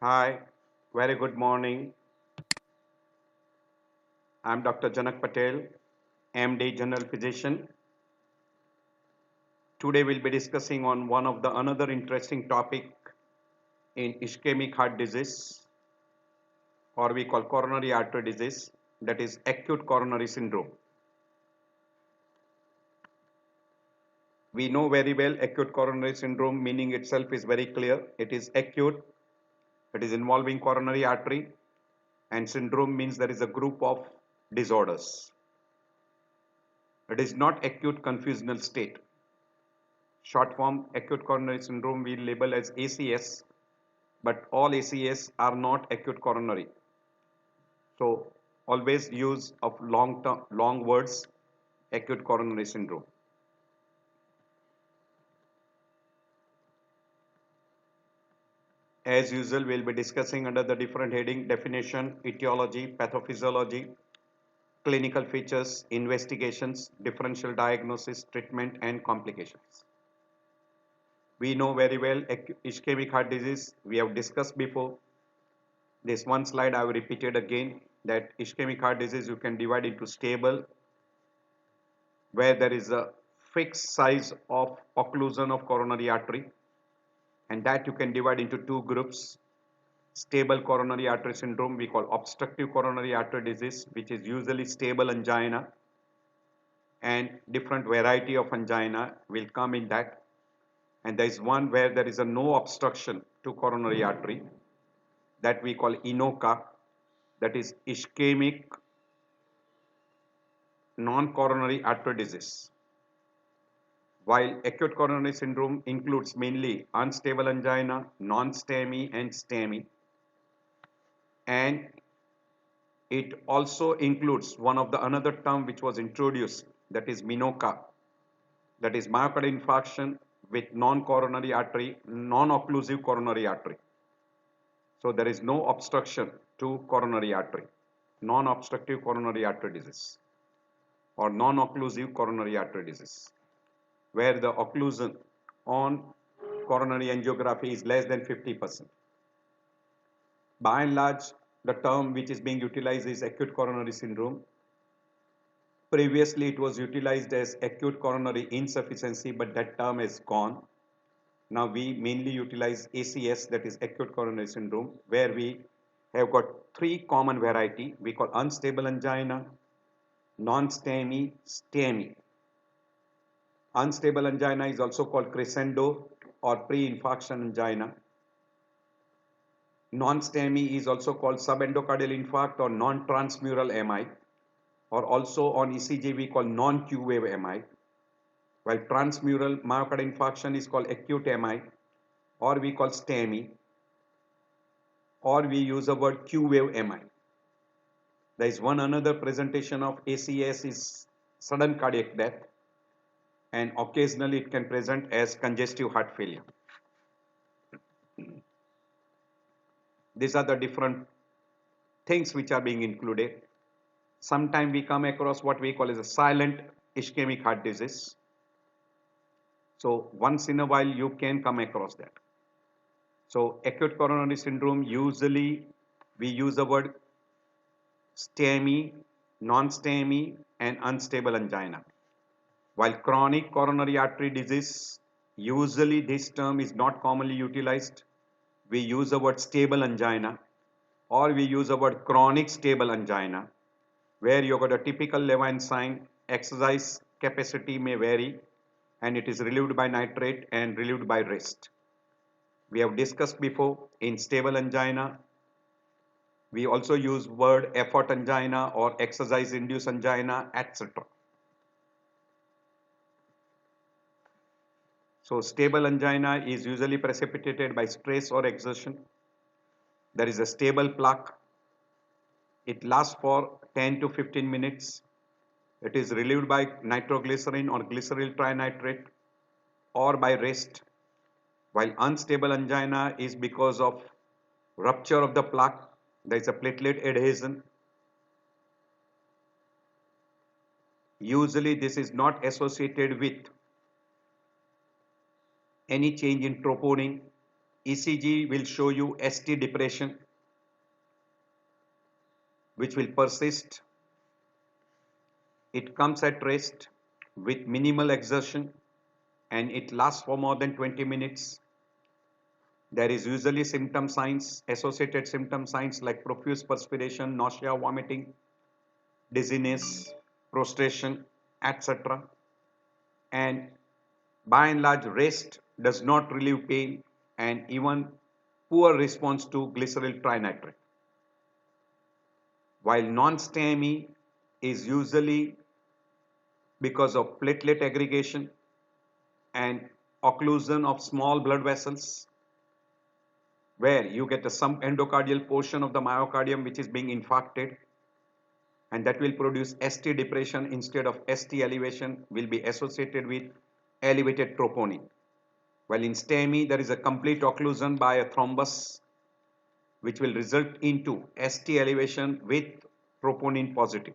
Hi, very good morning. I'm Dr. Janak Patel, MD General Physician. Today we'll be discussing on one of the another interesting topic in ischemic heart disease, or we call coronary artery disease, that is acute coronary syndrome. We know very well acute coronary syndrome meaning itself is very clear. It is acute, it is involving coronary artery, and syndrome means there is a group of disorders. It is not acute confusional state. Short form acute coronary syndrome we label as ACS, but all ACS are not acute coronary. So always use of long words, acute coronary syndrome. As usual, we'll be discussing under the different heading: definition, etiology, pathophysiology, clinical features, investigations, differential diagnosis, treatment, and complications. We know very well ischemic heart disease. We have discussed before. This one slide I have repeated again, that ischemic heart disease you can divide into stable, where there is a fixed size of occlusion of coronary artery, and that you can divide into two groups. Stable coronary artery syndrome we call obstructive coronary artery disease, which is usually stable angina, and different variety of angina will come in that. And there is one where there is a no obstruction to coronary artery, that we call INOCA, that is ischemic non-coronary artery disease. While acute coronary syndrome includes mainly unstable angina, non-STEMI and STEMI, and it also includes one of the another term which was introduced, that is MINOCA, that is myocardial infarction with non-coronary artery, non-occlusive coronary artery. So there is no obstruction to coronary artery, non-obstructive coronary artery disease or non-occlusive coronary artery disease, where the occlusion on coronary angiography is less than 50%. By and large, the term which is being utilized is acute coronary syndrome. Previously, it was utilized as acute coronary insufficiency, but that term is gone. Now we mainly utilize ACS, that is acute coronary syndrome, where we have got three common variety. We call unstable angina, non-STEMI, STEMI. Unstable angina is also called crescendo or pre-infarction angina. Non-STEMI is also called subendocardial infarct or non-transmural MI, or also on ECG we call non-Q wave MI, while transmural myocardial infarction is called acute MI, or we call STEMI, or we use the word Q wave MI. There is one another presentation of ACS is sudden cardiac death, and occasionally it can present as congestive heart failure. These are the different things which are being included. Sometimes we come across what we call as a silent ischemic heart disease. So once in a while you can come across that. So acute coronary syndrome, usually we use the word STEMI, non-STEMI and unstable angina. While chronic coronary artery disease, usually this term is not commonly utilized. We use the word stable angina, or we use the word chronic stable angina, where you got a typical Levine sign, exercise capacity may vary, and it is relieved by nitrate and relieved by rest. We have discussed before in stable angina, we also use word effort angina or exercise induced angina, etc. So stable angina is usually precipitated by stress or exertion. There is a stable plaque. It lasts for 10 to 15 minutes. It is relieved by nitroglycerin or glyceryl trinitrate or by rest. While unstable angina is because of rupture of the plaque. There is a platelet adhesion. Usually this is not associated with any change in troponin ECG will show you ST depression, which will persist. It comes at rest with minimal exertion and it lasts for more than 20 minutes. There is usually symptom signs, associated symptom signs like profuse perspiration, nausea, vomiting, dizziness, prostration, etc. And by and large, rest does not relieve pain and even poor response to glyceryl trinitrate. While non-STEMI is usually because of platelet aggregation and occlusion of small blood vessels, where you get some endocardial portion of the myocardium which is being infarcted, and that will produce ST depression instead of ST elevation, will be associated with elevated troponin. While in STEMI, there is a complete occlusion by a thrombus which will result into ST elevation with troponin positive,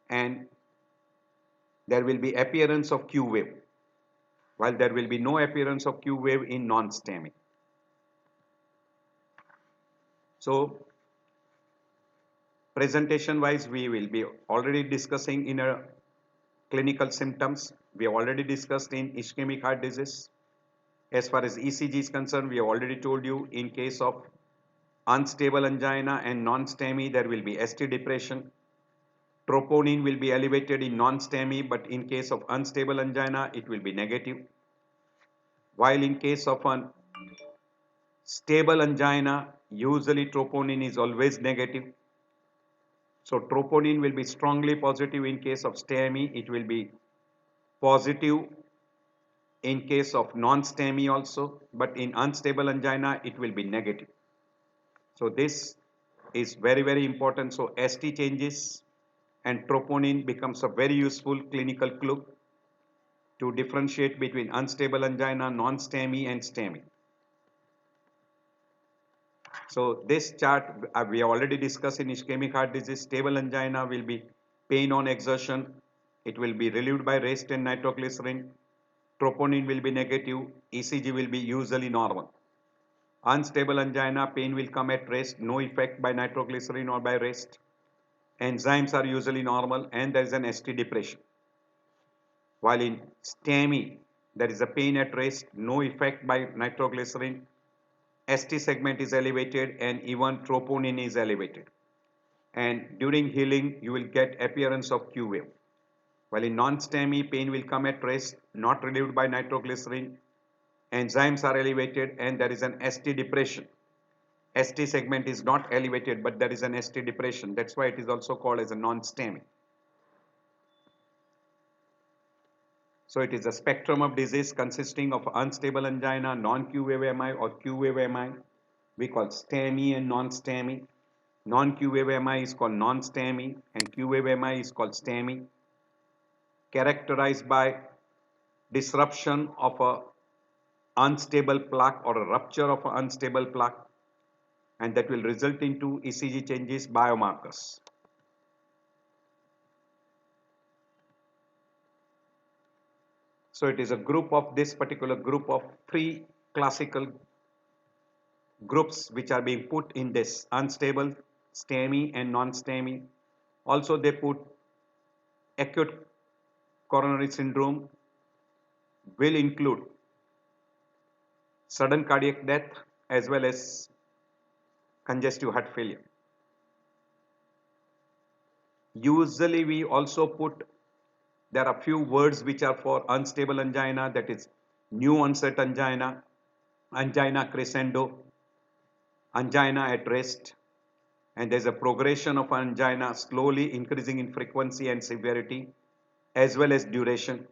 and there will be appearance of Q wave, while there will be no appearance of Q wave in non-STEMI. So presentation wise, we will be already discussing in a clinical symptoms. We have already discussed in ischemic heart disease. As far as ECG is concerned, we have already told you in case of unstable angina and non-STEMI, there will be ST depression. Troponin will be elevated in non-STEMI, but in case of unstable angina, it will be negative. While in case of an stable angina, usually troponin is always negative. So troponin will be strongly positive in case of STEMI. It will be positive in case of non-STEMI also, but in unstable angina, it will be negative. So this is very, very important. So ST changes and troponin becomes a very useful clinical clue to differentiate between unstable angina, non-STEMI and STEMI. So this chart we have already discussed in ischemic heart disease. Stable angina will be pain on exertion. It will be relieved by rest and nitroglycerin. Troponin will be negative. ECG will be usually normal. Unstable angina, pain will come at rest, no effect by nitroglycerin or by rest. Enzymes are usually normal and there is an ST depression. While in STEMI, there is a pain at rest, no effect by nitroglycerin. ST segment is elevated and even troponin is elevated. And during healing, you will get appearance of Q wave. While in non-STEMI, pain will come at rest, not relieved by nitroglycerin. Enzymes are elevated and there is an ST depression. ST segment is not elevated, but there is an ST depression. That's why it is also called as a non-STEMI. So it is a spectrum of disease consisting of unstable angina, non-Q wave MI or Q wave MI. We call STEMI and non-STEMI. Non-Q wave MI is called non-STEMI and Q wave MI is called STEMI. Characterized by disruption of a unstable plaque or a rupture of an unstable plaque, and that will result into ECG changes, biomarkers. So it is a group of this particular group of three classical groups which are being put in this unstable, STEMI and non-STEMI. Also they put acute coronary syndrome will include sudden cardiac death as well as congestive heart failure. Usually we also put, there are few words which are for unstable angina, that is new onset angina, angina crescendo, angina at rest, and there is a progression of angina slowly increasing in frequency and severity as well as duration,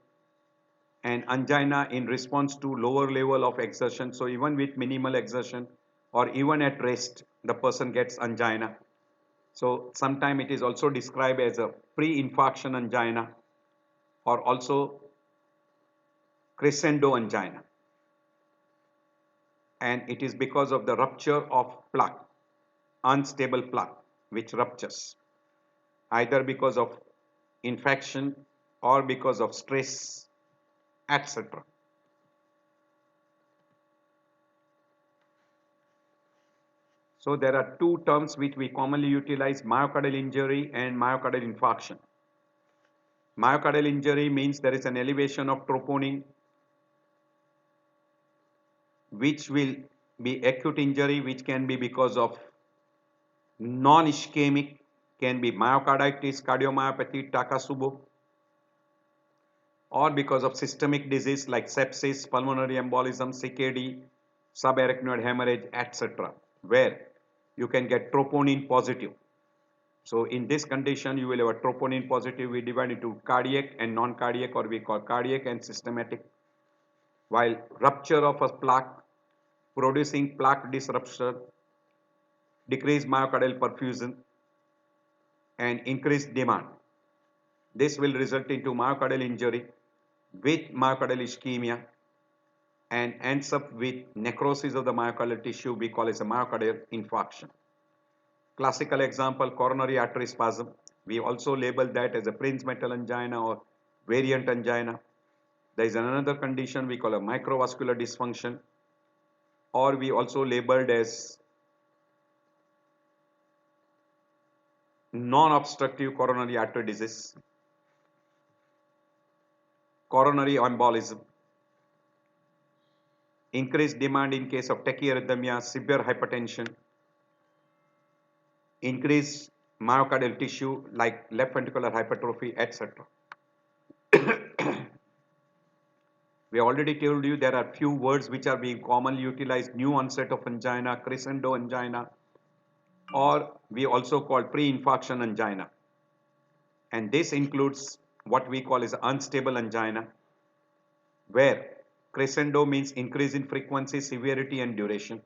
and angina in response to lower level of exertion. So even with minimal exertion or even at rest, the person gets angina. So sometimes it is also described as a pre-infarction angina or also crescendo angina, and it is because of the rupture of plaque, unstable plaque which ruptures either because of infection or because of stress, etc. So there are two terms which we commonly utilize, myocardial injury and myocardial infarction. Myocardial injury means there is an elevation of troponin which will be acute injury, which can be because of non-ischemic, can be myocarditis, cardiomyopathy, Takotsubo, or because of systemic disease like sepsis, pulmonary embolism, CKD, subarachnoid hemorrhage, etc., where you can get troponin positive. So in this condition, you will have a troponin positive. We divide into cardiac and non-cardiac, or we call cardiac and systematic. While rupture of a plaque, producing plaque disruption, decreased myocardial perfusion, and increased demand. This will result into myocardial injury with myocardial ischemia and ends up with necrosis of the myocardial tissue we call as a myocardial infarction. Classical example, coronary artery spasm. We also label that as a Prinzmetal angina or variant angina. There is another condition we call a microvascular dysfunction, or we also labeled as non-obstructive coronary artery disease, coronary embolism, increased demand in case of tachyarrhythmia, severe hypertension, increased myocardial tissue like left ventricular hypertrophy, etc. We already told you there are few words which are being commonly utilized: new onset of angina, crescendo angina, or we also call pre-infarction angina. And this includes what we call as unstable angina, where crescendo means increase in frequency, severity, and duration.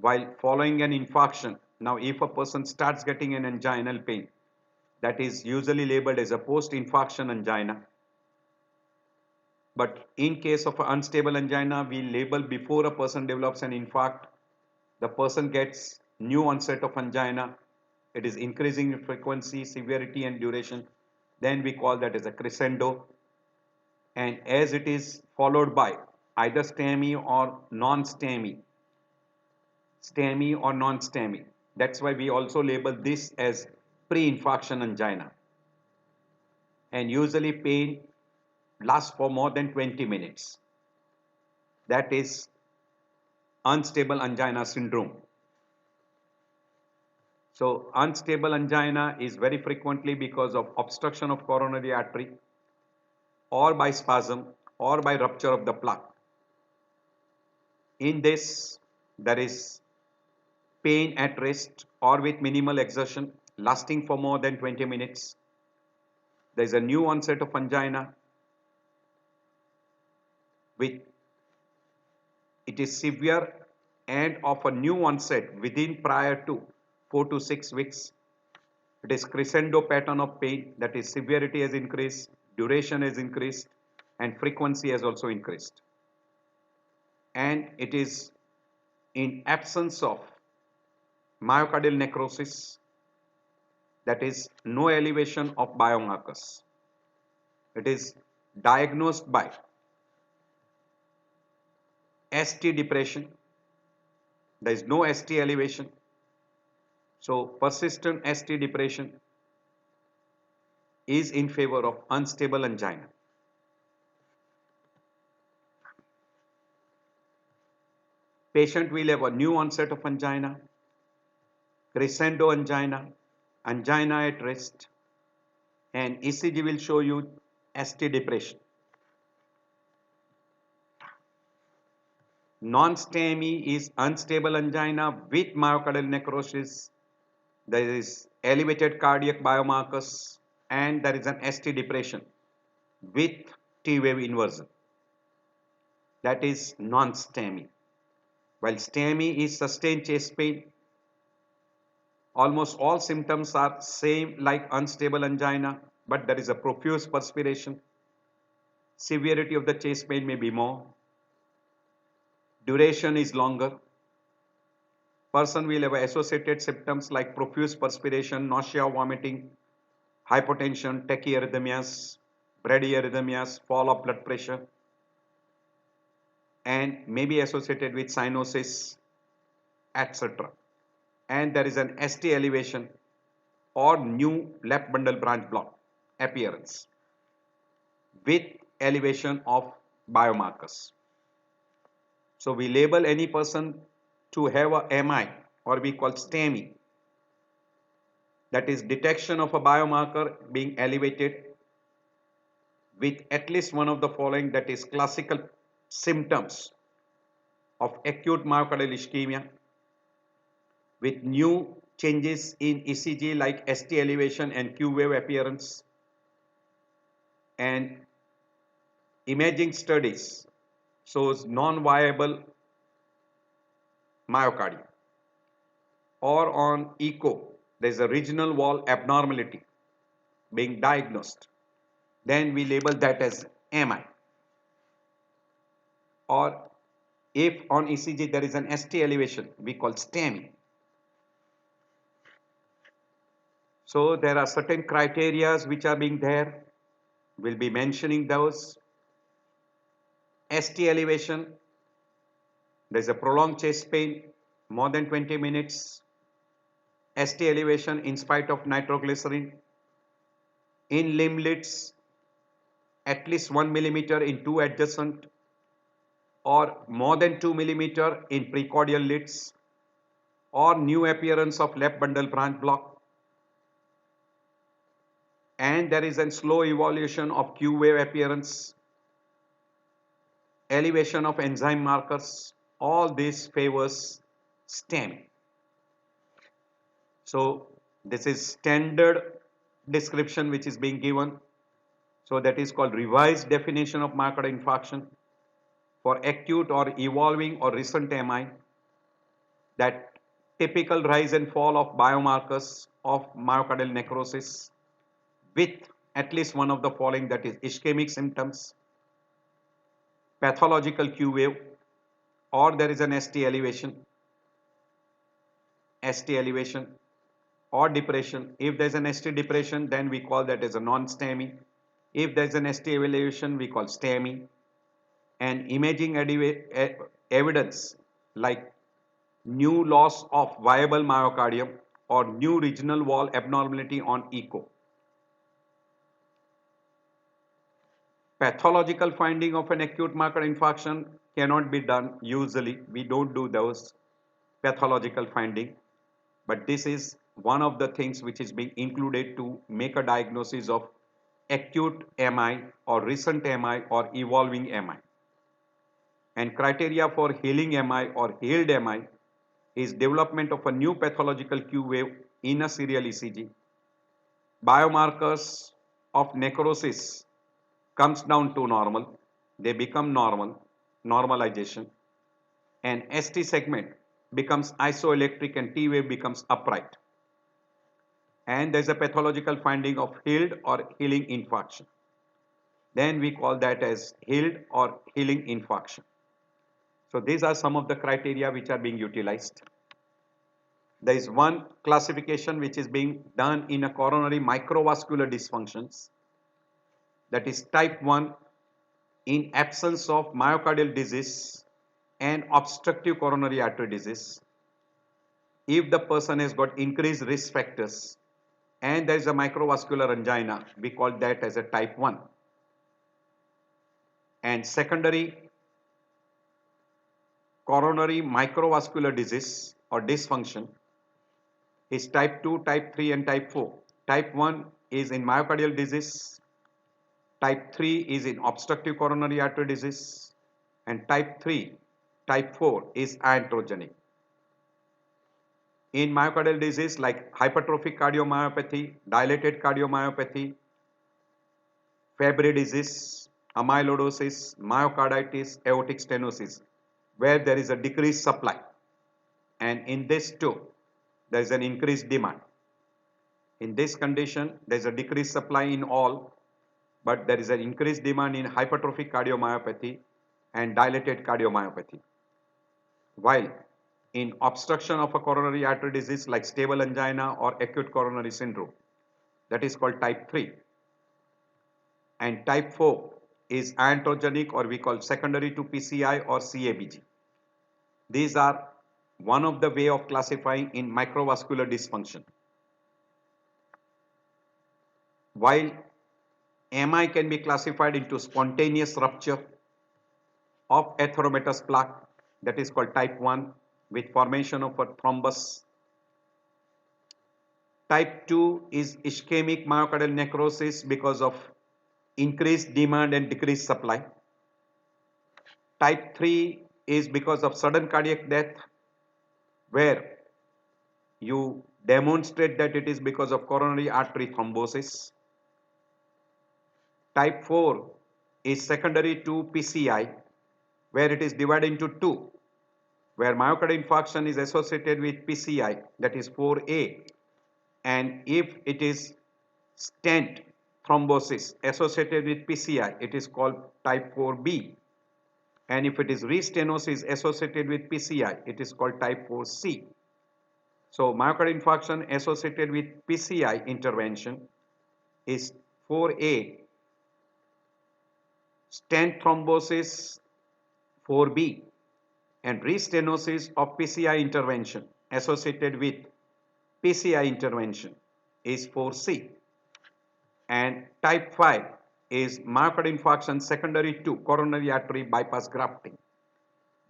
While following an infarction, now if a person starts getting an anginal pain, that is usually labeled as a post-infarction angina. But in case of unstable angina, we label before a person develops an infarct, the person gets new onset of angina. It is increasing in frequency, severity, and duration. Then we call that as a crescendo. And as it is followed by either STEMI or non-STEMI, STEMI or non-STEMI. That's why we also label this as pre-infarction angina. And usually pain lasts for more than 20 minutes. That is unstable angina syndrome. So unstable angina is very frequently because of obstruction of coronary artery, or by spasm, or by rupture of the plaque. In this, there is pain at rest or with minimal exertion lasting for more than 20 minutes. There is a new onset of angina with it is severe and of a new onset within prior to 4 to 6 weeks. It is crescendo pattern of pain, that is severity has increased, duration has increased, and frequency has also increased. And it is in absence of myocardial necrosis, that is no elevation of biomarkers. It is diagnosed by ST depression. There is no ST elevation. So persistent ST depression is in favor of unstable angina. Patient will have a new onset of angina, crescendo angina, angina at rest, and ECG will show you ST depression. Non-STEMI is unstable angina with myocardial necrosis. There is elevated cardiac biomarkers, and there is an ST depression with T-wave inversion. That is non-STEMI. While STEMI is sustained chest pain, almost all symptoms are same like unstable angina, but there is a profuse perspiration. Severity of the chest pain may be more. Duration is longer. Person will have associated symptoms like profuse perspiration, nausea, vomiting, hypotension, tachyarrhythmias, bradyarrhythmias, fall of blood pressure, and may be associated with cyanosis, etc. And there is an ST elevation or new left bundle branch block appearance with elevation of biomarkers. So we label any person to have a MI, or we call STEMI, that is detection of a biomarker being elevated with at least one of the following, that is classical symptoms of acute myocardial ischemia with new changes in ECG like ST elevation and Q wave appearance, and imaging studies shows non-viable myocardium, or on echo there is a regional wall abnormality being diagnosed, then we label that as MI. Or if on ECG there is an ST elevation, we call STEMI. So there are certain criteria which are being there. We'll be mentioning those. ST elevation, there is a prolonged chest pain more than 20 minutes. ST elevation in spite of nitroglycerin. In limb leads, at least 1 millimeter in two adjacent, or more than 2 millimeter in precordial leads, or new appearance of left bundle branch block, and there is a slow evolution of Q wave appearance, elevation of enzyme markers, all this favors STEMI. So this is standard description which is being given. So that is called revised definition of myocardial infarction for acute or evolving or recent MI, that typical rise and fall of biomarkers of myocardial necrosis with at least one of the following, that is ischemic symptoms, pathological Q wave, or there is an ST elevation, or depression. If there is an ST depression, then we call that as a non-STEMI. If there is an ST elevation, we call STEMI. And imaging evidence like new loss of viable myocardium or new regional wall abnormality on echo. Pathological finding of an acute myocardial infarction cannot be done usually. We don't do those pathological finding, but this is one of the things which is being included to make a diagnosis of acute MI or recent MI or evolving MI. And criteria for healing MI or healed MI is development of a new pathological Q wave in a serial ECG. Biomarkers of necrosis comes down to normal, they become normal, normalization, and ST segment becomes isoelectric and T wave becomes upright. And there is a pathological finding of healed or healing infarction. Then we call that as healed or healing infarction. So these are some of the criteria which are being utilized. There is one classification which is being done in a coronary microvascular dysfunctions, that is type 1 in absence of myocardial disease and obstructive coronary artery disease. If the person has got increased risk factors and there is a microvascular angina, we call that as a type 1. And secondary coronary microvascular disease or dysfunction is type 2, type 3 and type 4. Type 1 is in myocardial disease, type 3 is in obstructive coronary artery disease, and type 4 is iatrogenic. In myocardial disease like hypertrophic cardiomyopathy, dilated cardiomyopathy, Fabry disease, amyloidosis, myocarditis, aortic stenosis, where there is a decreased supply, and in this too there is an increased demand. In this condition there is a decreased supply in all, but there is an increased demand in hypertrophic cardiomyopathy and dilated cardiomyopathy. While in obstruction of a coronary artery disease like stable angina or acute coronary syndrome, that is called type 3. And type 4 is iatrogenic, or we call secondary to PCI or CABG. These are one of the way of classifying in microvascular dysfunction. While MI can be classified into spontaneous rupture of atheromatous plaque, that is called type 1, with formation of a thrombus. Type 2 is ischemic myocardial necrosis because of increased demand and decreased supply. Type 3 is because of sudden cardiac death, where you demonstrate that it is because of coronary artery thrombosis. Type 4 is secondary to PCI, where it is divided into two, where myocardial infarction is associated with PCI, that is 4A, and if it is stent thrombosis associated with PCI, it is called type 4B, and if it is restenosis associated with PCI, it is called type 4C. So myocardial infarction associated with PCI intervention is 4A, stent thrombosis 4B, and restenosis of PCI intervention associated with PCI intervention is 4C, and type 5 is myocardial infarction secondary to coronary artery bypass grafting.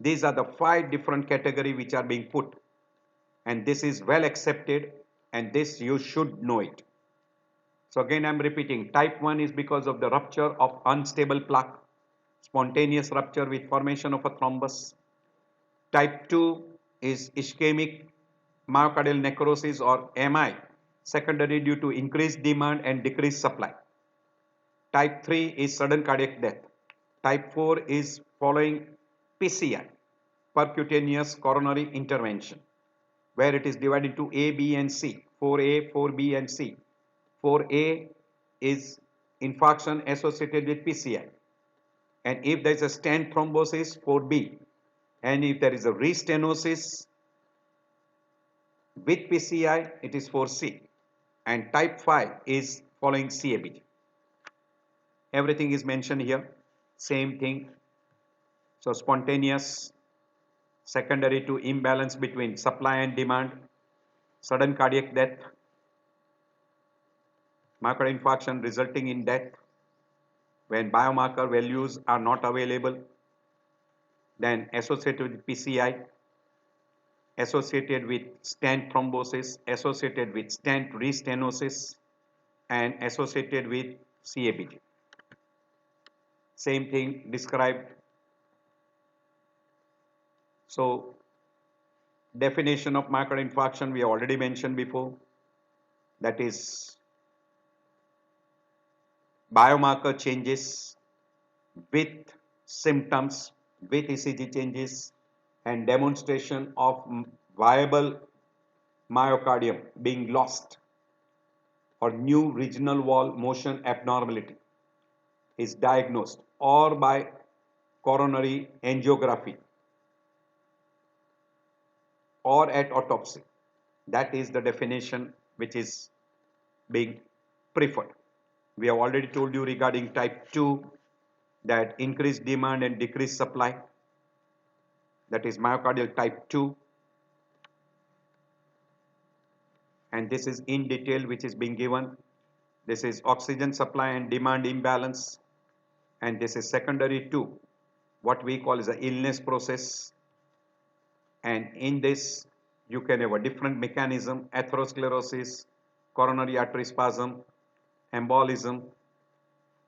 These are the 5 different categories which are being put, and this is well accepted, and this you should know it. So again I am repeating, type 1 is because of the rupture of unstable plaque, spontaneous rupture with formation of a thrombus. Type 2 is ischemic myocardial necrosis or MI, secondary due to increased demand and decreased supply. Type 3 is sudden cardiac death. Type 4 is following PCI, percutaneous coronary intervention, where it is divided into A, B and C, 4A, 4B and C. 4A is infarction associated with PCI, and if there is a stent thrombosis, 4B, and if there is a restenosis with PCI, it is 4C, and type 5 is following CABG. Everything is mentioned here, same thing. So spontaneous, secondary to imbalance between supply and demand, sudden cardiac death, myocardial infarction resulting in death when biomarker values are not available, then associated with PCI, associated with stent thrombosis, associated with stent restenosis, and associated with CABG. Same thing described. So definition of myocardial infarction we already mentioned before, that is biomarker changes with symptoms, with ECG changes, and demonstration of viable myocardium being lost or new regional wall motion abnormality is diagnosed, or by coronary angiography or at autopsy. That is the definition which is being preferred. We have already told you regarding type 2 that increased demand and decreased supply, that is myocardial type 2, and this is in detail which is being given. This is oxygen supply and demand imbalance, and this is secondary to what we call as a illness process, and in this you can have a different mechanism: atherosclerosis, coronary artery spasm, embolism,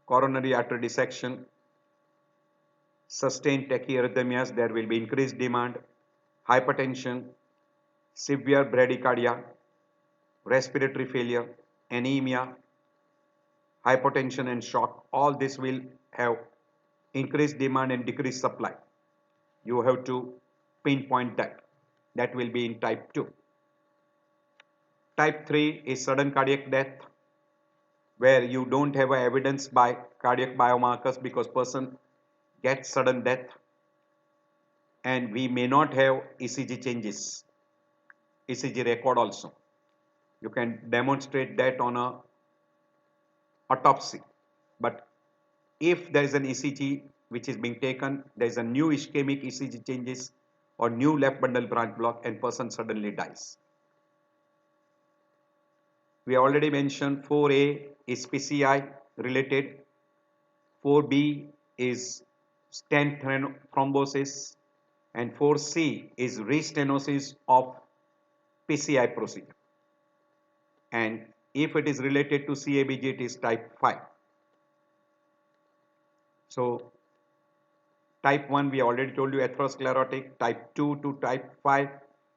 coronary artery dissection, sustained tachyarrhythmias, there will be increased demand, hypertension, severe bradycardia, respiratory failure, anemia, hypotension and shock. All this will have increased demand and decreased supply. You have to pinpoint that. That will be in type 2. Type 3 is sudden cardiac death, where you don't have evidence by cardiac biomarkers because person gets sudden death, and we may not have ECG changes, ECG record also. You can demonstrate that on a autopsy, but if there is an ECG which is being taken, there is a new ischemic ECG changes, or new left bundle branch block and person suddenly dies. We already mentioned 4A is PCI related, 4B is stent thrombosis, and 4C is restenosis of PCI procedure. And if it is related to CABG, it is type 5. So type 1 we already told you atherosclerotic, type 2 to type 5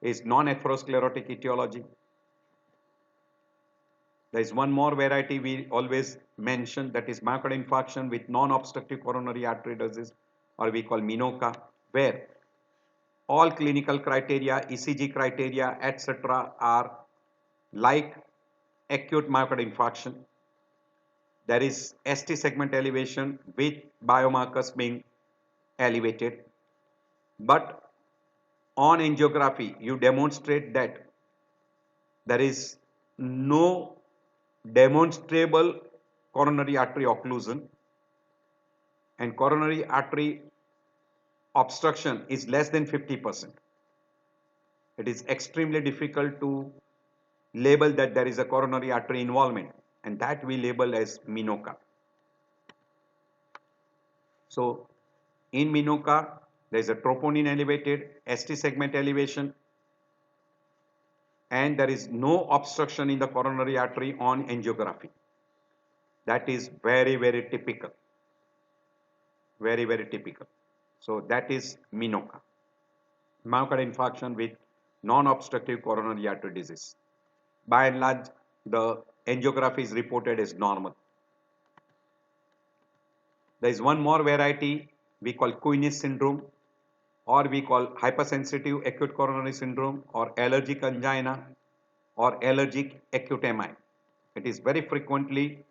is non-atherosclerotic etiology. There is one more variety we always mention, that is myocardial infarction with non-obstructive coronary artery disease, or we call MINOCA, where all clinical criteria, ECG criteria, etc. are like acute myocardial infarction. There is ST segment elevation with biomarkers being elevated, but on angiography you demonstrate that there is no demonstrable coronary artery occlusion, and coronary artery obstruction is less than 50%. It is extremely difficult to label that there is a coronary artery involvement, and that we label as MINOCA. So in MINOCA there is a troponin elevated, ST segment elevation, and there is no obstruction in the coronary artery on angiography. That is very, very typical. Very, very typical. So that is MINOCA, myocardial infarction with non-obstructive coronary artery disease. By and large, the angiography is reported as normal. There is one more variety we call Kuinis syndrome, or we call hypersensitive acute coronary syndrome, or allergic angina, or allergic acute MI. It is very frequently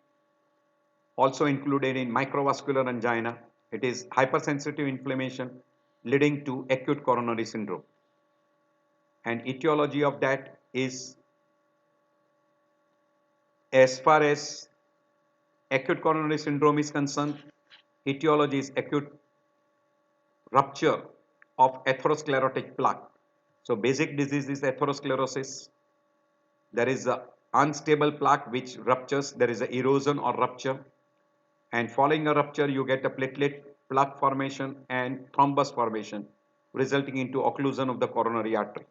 also included in microvascular angina. It is hypersensitive inflammation leading to acute coronary syndrome. And etiology of that is, as far as acute coronary syndrome is concerned, etiology is acute rupture of atherosclerotic plaque. So basic disease is atherosclerosis. There is a unstable plaque which ruptures, there is a erosion or rupture, and following a rupture you get a platelet plaque formation and thrombus formation, resulting into occlusion of the coronary artery.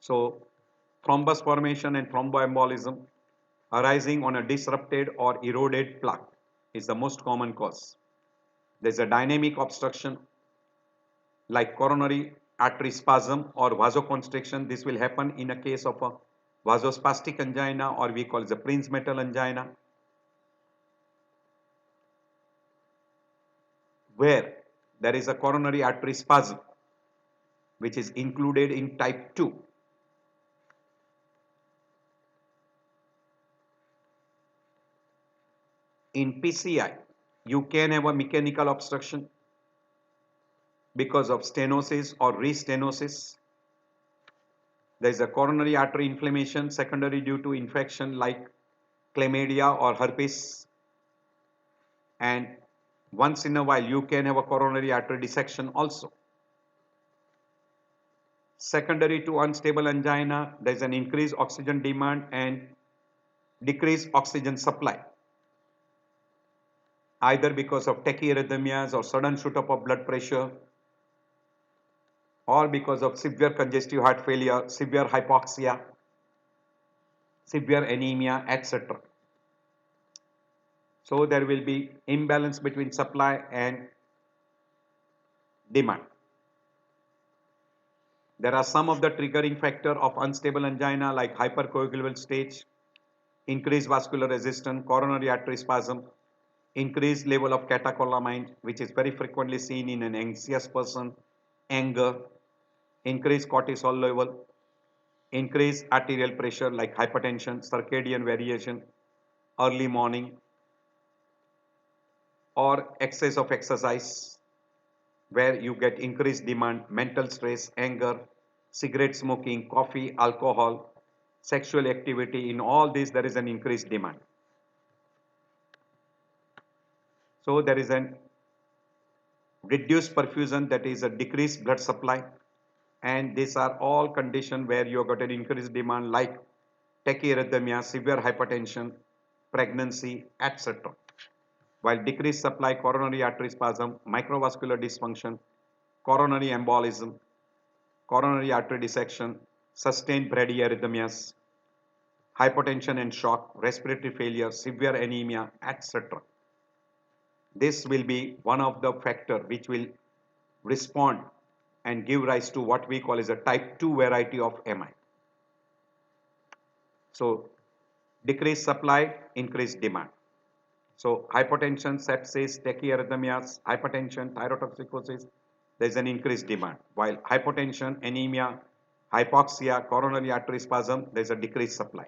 So thrombus formation and thromboembolism arising on a disrupted or eroded plaque is the most common cause. There is a dynamic obstruction like coronary artery spasm or vasoconstriction. This will happen in a case of a vasospastic angina, or we call it the Prinzmetal angina, where there is a coronary artery spasm which is included in type 2. In PCI, you can have a mechanical obstruction because of stenosis or restenosis. There is a coronary artery inflammation secondary due to infection like chlamydia or herpes, and once in a while you can have a coronary artery dissection also. Secondary to unstable angina, there is an increased oxygen demand and decreased oxygen supply, either because of tachyarrhythmias or sudden shoot up of blood pressure, or because of severe congestive heart failure, severe hypoxia, severe anemia, etc. So there will be imbalance between supply and demand. There are some of the triggering factor of unstable angina like hypercoagulable stage, increased vascular resistance, coronary artery spasm, increased level of catecholamine, which is very frequently seen in an anxious person, anger, increased cortisol level, increased arterial pressure like hypertension, circadian variation, early morning, or excess of exercise, where you get increased demand, mental stress, anger, cigarette smoking, coffee, alcohol, sexual activity. In all this there is an increased demand. So there is an reduced perfusion, that is a decreased blood supply, and these are all conditions where you got an increased demand like tachyarrhythmia, severe hypertension, pregnancy, etc. While decreased supply, coronary artery spasm, microvascular dysfunction, coronary embolism, coronary artery dissection, sustained bradyarrhythmias, hypotension and shock, respiratory failure, severe anemia, etc. This will be one of the factor which will respond and give rise to what we call as a type 2 variety of MI. So decreased supply, increased demand. So hypotension, sepsis, tachyarrhythmias, hypertension, thyrotoxicosis, there is an increased demand. While hypotension, anemia, hypoxia, coronary artery spasm, there is a decreased supply.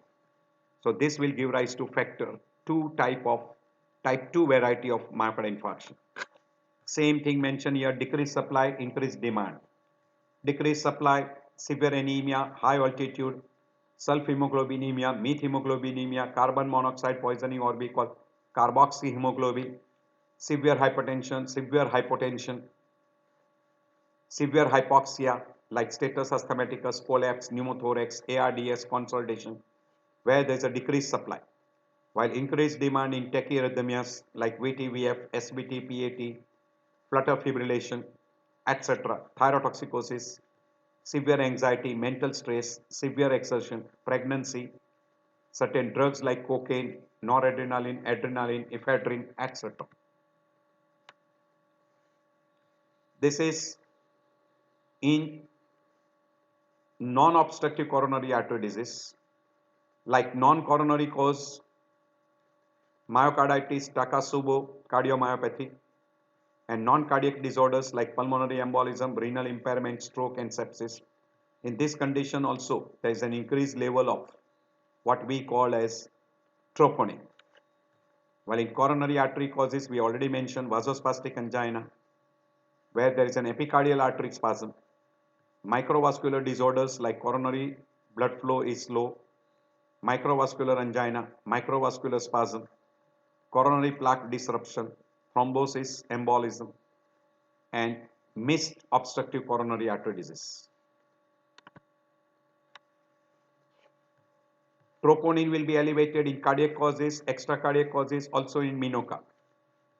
So this will give rise to factor 2 type 2 variety of myocardial infarction. Same thing mentioned here, decreased supply, increased demand. Decreased supply, severe anemia, high altitude, sulfhemoglobinemia, methemoglobinemia, carbon monoxide poisoning, or we call carboxyhemoglobin, severe hypertension, severe hypotension, severe hypoxia like status asthmaticus, collapse, pneumothorax, ARDS, consolidation, where there is a decreased supply. While increased demand in tachyarrhythmias like VTVF, SVT, PAT, flutter fibrillation, etc., thyrotoxicosis, severe anxiety, mental stress, severe exertion, pregnancy, certain drugs like cocaine, noradrenaline, adrenaline, ephedrine, etc. This is in non-obstructive coronary artery disease, like non-coronary cause, myocarditis, Takotsubo cardiomyopathy, and non-cardiac disorders like pulmonary embolism, renal impairment, stroke, and sepsis. In this condition also, there is an increased level of what we call as troponin. While in coronary artery causes, we already mentioned vasospastic angina, where there is an epicardial artery spasm. Microvascular disorders like coronary blood flow is low, microvascular angina, microvascular spasm, coronary plaque disruption, thrombosis, embolism, and missed obstructive coronary artery disease. Troponin will be elevated in cardiac causes, extracardiac causes, also in MINOCA.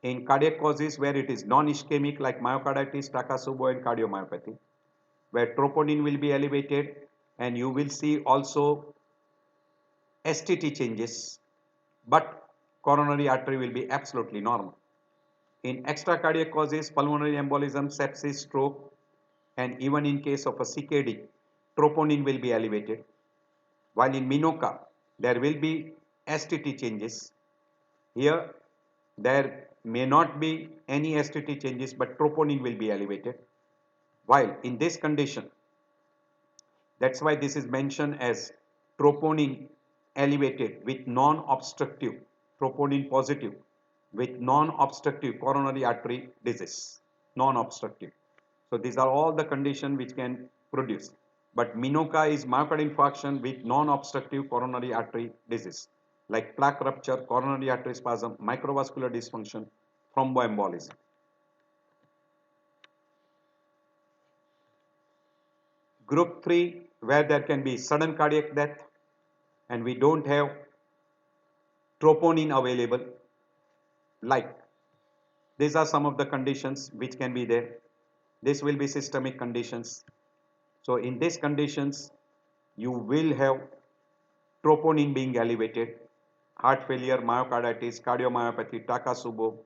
In cardiac causes where it is non-ischemic like myocarditis, Takotsubo, and cardiomyopathy, where troponin will be elevated, and you will see also STT changes, but coronary artery will be absolutely normal. In extracardiac causes, pulmonary embolism, sepsis, stroke, and even in case of a CKD, troponin will be elevated. While in MINOCA, there will be STT changes. Here, there may not be any STT changes, but troponin will be elevated. While in this condition, that's why this is mentioned as troponin elevated with non-obstructive, troponin positive with non-obstructive coronary artery disease, non-obstructive. So these are all the conditions which can produce. But MINOCA is myocardial infarction with non-obstructive coronary artery disease like plaque rupture, coronary artery spasm, microvascular dysfunction, thromboembolism. Group 3, where there can be sudden cardiac death and we don't have troponin available, like these are some of the conditions which can be there. This will be systemic conditions. So in these conditions, you will have troponin being elevated, heart failure, myocarditis, cardiomyopathy, Takotsubo,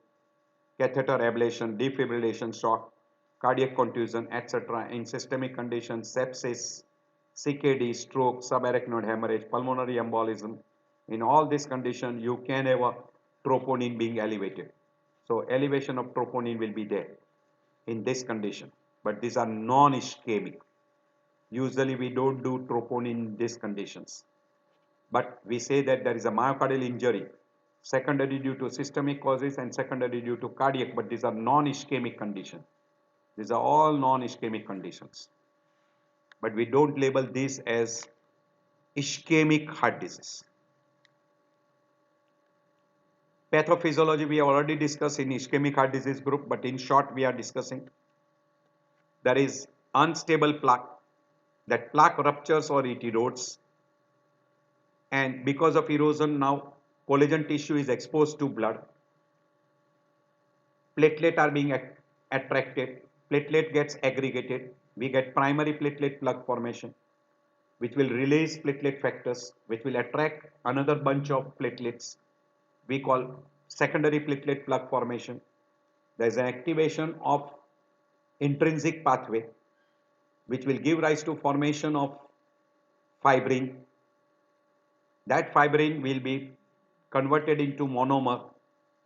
catheter ablation, defibrillation, shock, cardiac contusion, etc. In systemic conditions, sepsis, CKD, stroke, subarachnoid hemorrhage, pulmonary embolism. In all these conditions, you can have a troponin being elevated. So elevation of troponin will be there in this condition. But these are non-ischemic. Usually we don't do troponin in these conditions. But we say that there is a myocardial injury, secondary due to systemic causes and secondary due to cardiac, but these are non-ischemic conditions. These are all non-ischemic conditions. But we don't label these as ischemic heart disease. Pathophysiology we have already discussed in ischemic heart disease group, but in short we are discussing. There is unstable plaque. That plaque ruptures or it erodes, and because of erosion now collagen tissue is exposed to blood. Platelet are being attracted. Platelet gets aggregated. We get primary platelet plug formation, which will release platelet factors, which will attract another bunch of platelets. We call secondary platelet plug formation. There is an activation of intrinsic pathway, which will give rise to formation of fibrin. That fibrin will be converted into monomer.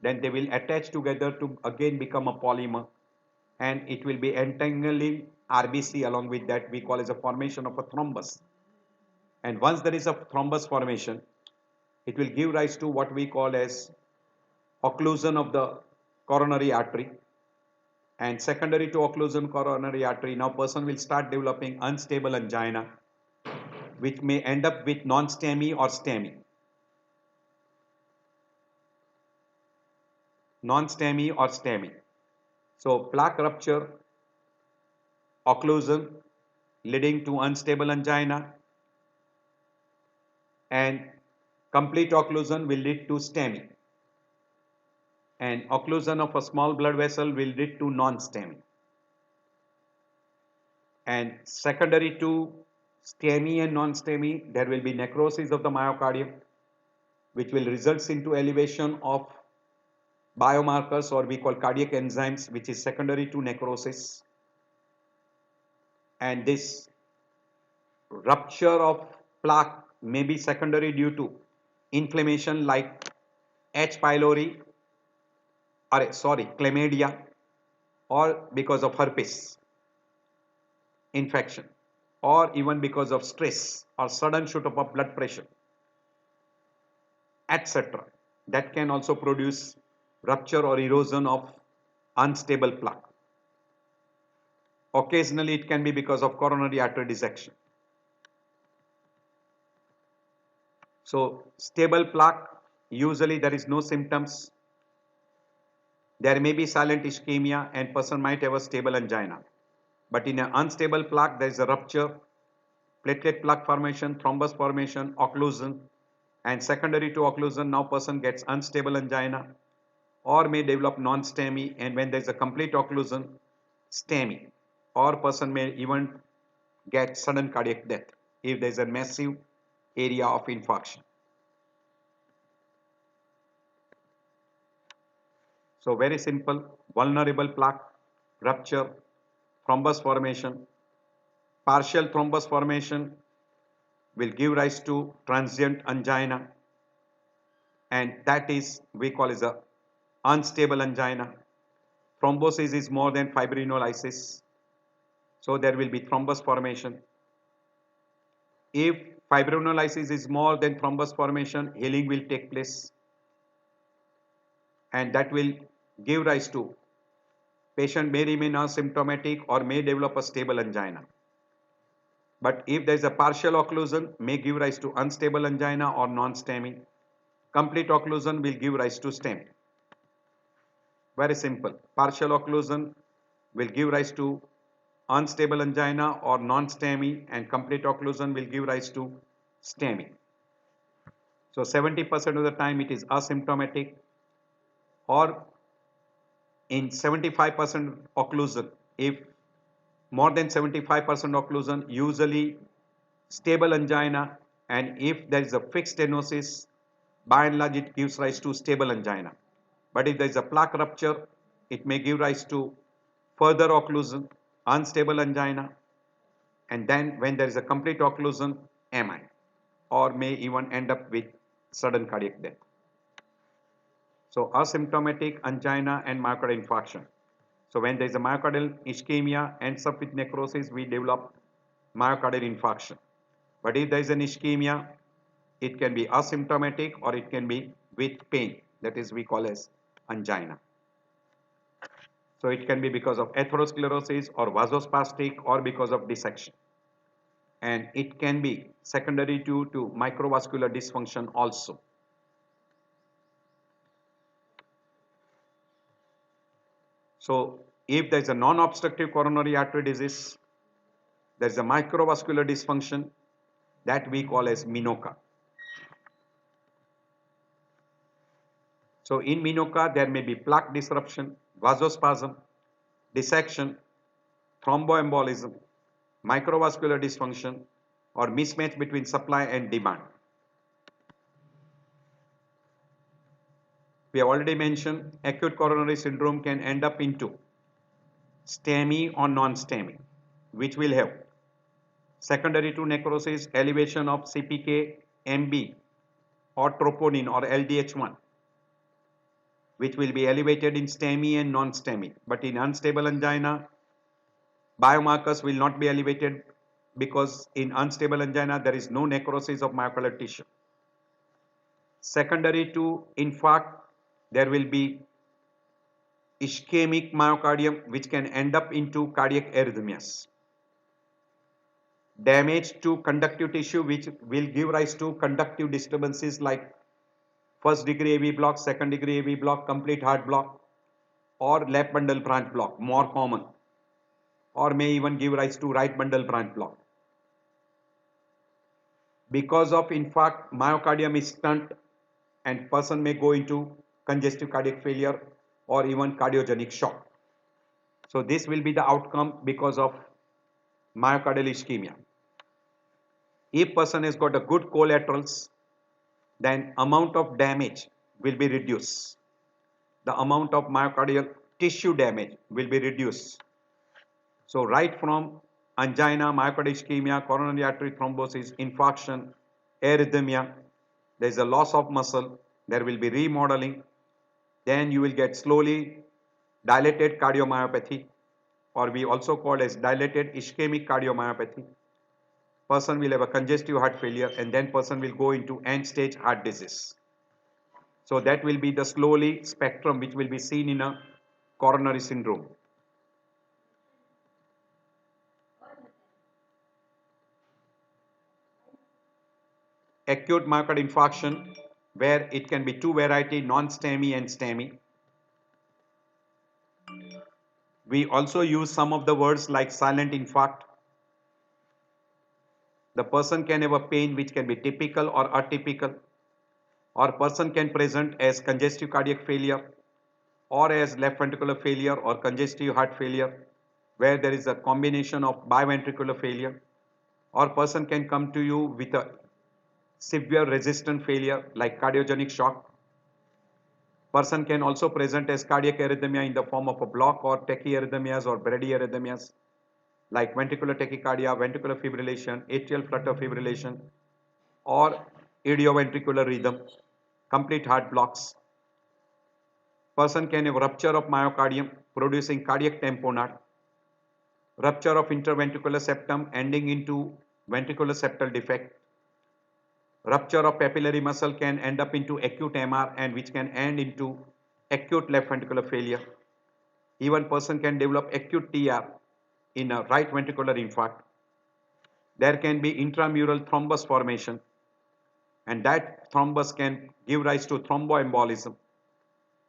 Then they will attach together to again become a polymer, and it will be entangling RBC. Along with that we call as a formation of a thrombus. And once there is a thrombus formation, it will give rise to what we call as occlusion of the coronary artery. And secondary to occlusion coronary artery, now person will start developing unstable angina, which may end up with non-STEMI or STEMI. Non-STEMI or STEMI. So plaque rupture, occlusion leading to unstable angina, and complete occlusion will lead to STEMI. And occlusion of a small blood vessel will lead to non-STEMI. And secondary to STEMI and non-STEMI, there will be necrosis of the myocardium, which will result into elevation of biomarkers, or we call cardiac enzymes, which is secondary to necrosis. And this rupture of plaque may be secondary due to inflammation like H. pylori, or sorry, chlamydia, or because of herpes infection, or even because of stress or sudden shoot up of blood pressure, etc. That can also produce rupture or erosion of unstable plaque. Occasionally it can be because of coronary artery dissection. So stable plaque, usually there is no symptoms. There may be silent ischemia and person might have a stable angina. But in an unstable plaque, there is a rupture, platelet plaque formation, thrombus formation, occlusion, and secondary to occlusion, now person gets unstable angina or may develop non-STEMI, and when there is a complete occlusion, STEMI, or person may even get sudden cardiac death if there is a massive area of infarction. So very simple: vulnerable plaque, rupture, thrombus formation. Partial thrombus formation will give rise to transient angina, and that is we call as a unstable angina. Thrombosis is more than fibrinolysis, so there will be thrombus formation. If fibrinolysis is more than thrombus formation, healing will take place, and that will give rise to patient may remain asymptomatic or may develop a stable angina. But if there is a partial occlusion, may give rise to unstable angina or non-STEMI. Complete occlusion will give rise to STEMI. Very simple. Partial occlusion will give rise to unstable angina or non-STEMI, and complete occlusion will give rise to STEMI. So 70% of the time it is asymptomatic, or in 75% occlusion, if more than 75% occlusion, usually stable angina, and if there is a fixed stenosis, by and large it gives rise to stable angina. But if there is a plaque rupture, it may give rise to further occlusion, unstable angina, and then when there is a complete occlusion, MI, or may even end up with sudden cardiac death. So asymptomatic angina and myocardial infarction. So when there is a myocardial ischemia ends up with necrosis, we develop myocardial infarction. But if there is an ischemia, it can be asymptomatic or it can be with pain, that is we call as angina. So it can be because of atherosclerosis or vasospastic or because of dissection. And it can be secondary to microvascular dysfunction also. So if there is a non-obstructive coronary artery disease, there is a microvascular dysfunction that we call as MINOCA. So in MINOCA, there may be plaque disruption, vasospasm, dissection, thromboembolism, microvascular dysfunction, or mismatch between supply and demand. We have already mentioned acute coronary syndrome can end up into STEMI or non-STEMI, which will have secondary to necrosis, elevation of CPK, MB, or troponin or LDH1, which will be elevated in STEMI and non-STEMI. But in unstable angina, biomarkers will not be elevated because in unstable angina there is no necrosis of myocardial tissue. Secondary to infarct, there will be ischemic myocardium which can end up into cardiac arrhythmias. Damage to conductive tissue which will give rise to conductive disturbances like first degree AV block, second degree AV block, complete heart block, or left bundle branch block, more common, or may even give rise to right bundle branch block. Because of infarct, myocardium is stunned and person may go into congestive cardiac failure or even cardiogenic shock. So this will be the outcome because of myocardial ischemia. If person has got a good collaterals, then amount of damage will be reduced. The amount of myocardial tissue damage will be reduced. So right from angina, myocardial ischemia, coronary artery thrombosis, infarction, arrhythmia, there is a loss of muscle, there will be remodeling, then you will get slowly dilated cardiomyopathy, or we also call as dilated ischemic cardiomyopathy. Person will have a congestive heart failure and then person will go into end stage heart disease. So that will be the slowly spectrum which will be seen in a coronary syndrome. Acute myocardial infarction, where it can be two variety, non-STEMI and STEMI. We also use some of the words like silent infarct. The person can have a pain which can be typical or atypical, or person can present as congestive cardiac failure or as left ventricular failure or congestive heart failure, where there is a combination of biventricular failure, or person can come to you with a severe resistant failure like cardiogenic shock. Person can also present as cardiac arrhythmia in the form of a block or tachyarrhythmias or bradyarrhythmias like ventricular tachycardia, ventricular fibrillation, atrial flutter fibrillation, or idioventricular rhythm, complete heart blocks. Person can have rupture of myocardium producing cardiac tamponade, rupture of interventricular septum ending into ventricular septal defect. Rupture of papillary muscle can end up into acute MR and which can end into acute left ventricular failure. Even person can develop acute TR in a right ventricular infarct. There can be intramural thrombus formation and that thrombus can give rise to thromboembolism.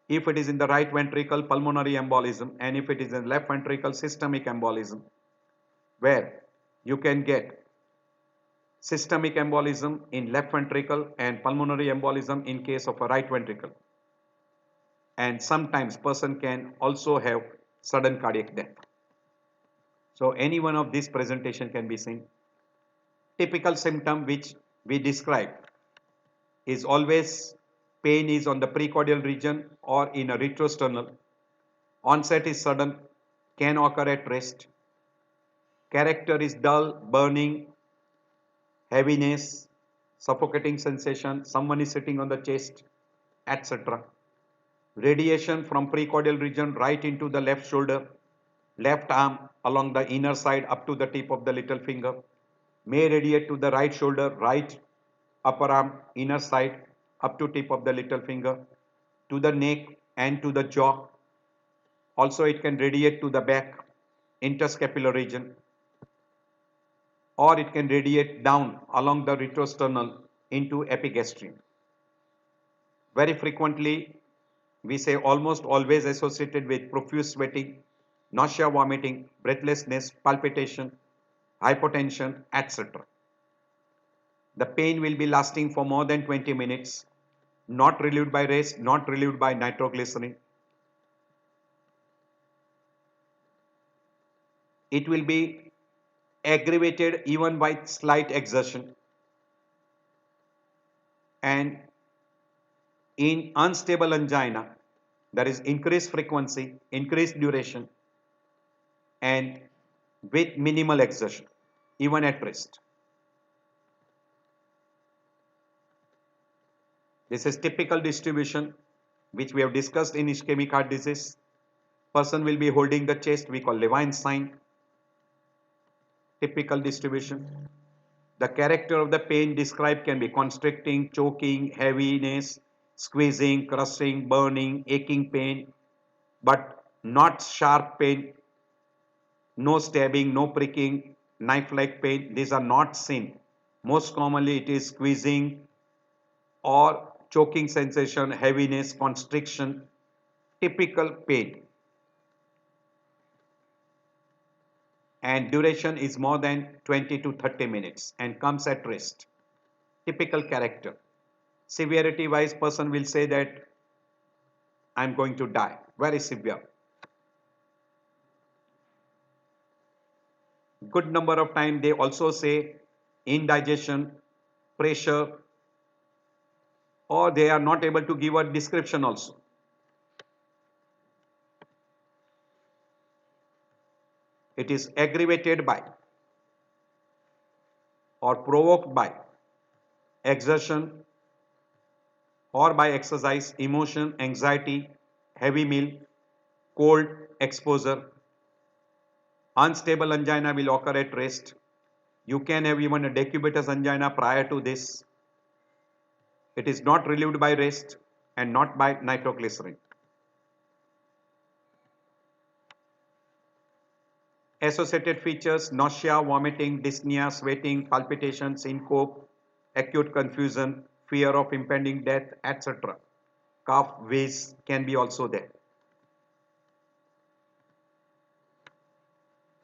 If it is in the right ventricle, pulmonary embolism, and if it is in left ventricle, systemic embolism, where you can get systemic embolism in left ventricle and pulmonary embolism in case of a right ventricle. And sometimes person can also have sudden cardiac death. So any one of these presentation can be seen. Typical symptom which we describe is always pain is on the precordial region or in a retrosternal. Onset is sudden, can occur at rest. Character is dull, burning, heaviness, suffocating sensation, someone is sitting on the chest, etc. Radiation from precordial region right into the left shoulder, left arm along the inner side up to the tip of the little finger, may radiate to the right shoulder, right upper arm, inner side up to tip of the little finger, to the neck and to the jaw. Also it can radiate to the back, interscapular region, or it can radiate down along the retrosternal into epigastrium. Very frequently we say almost always associated with profuse sweating, nausea, vomiting, breathlessness, palpitation, hypotension, etc. The pain will be lasting for more than 20 minutes, not relieved by rest, not relieved by nitroglycerin. It will be aggravated even by slight exertion, and in unstable angina, there is increased frequency, increased duration, and with minimal exertion, even at rest. This is typical distribution which we have discussed in ischemic heart disease. Person will be holding the chest, we call Levine sign, typical distribution. The character of the pain described can be constricting, choking, heaviness, squeezing, crushing, burning, aching pain, but not sharp pain, no stabbing, no pricking, knife-like pain. These are not seen. Most commonly it is squeezing or choking sensation, heaviness, constriction, typical pain. And duration is more than 20 to 30 minutes and comes at rest. Typical character. Severity wise, person will say that I am going to die. Very severe. Good number of time they also say indigestion, pressure, or they are not able to give a description also. It is aggravated by or provoked by exertion or by exercise, emotion, anxiety, heavy meal, cold, exposure. Unstable angina will occur at rest. You can have even a decubitus angina prior to this. It is not relieved by rest and not by nitroglycerin. Associated features: nausea, vomiting, dyspnea, sweating, palpitation, syncope, acute confusion, fear of impending death, etc. Cough, wheeze can be also there.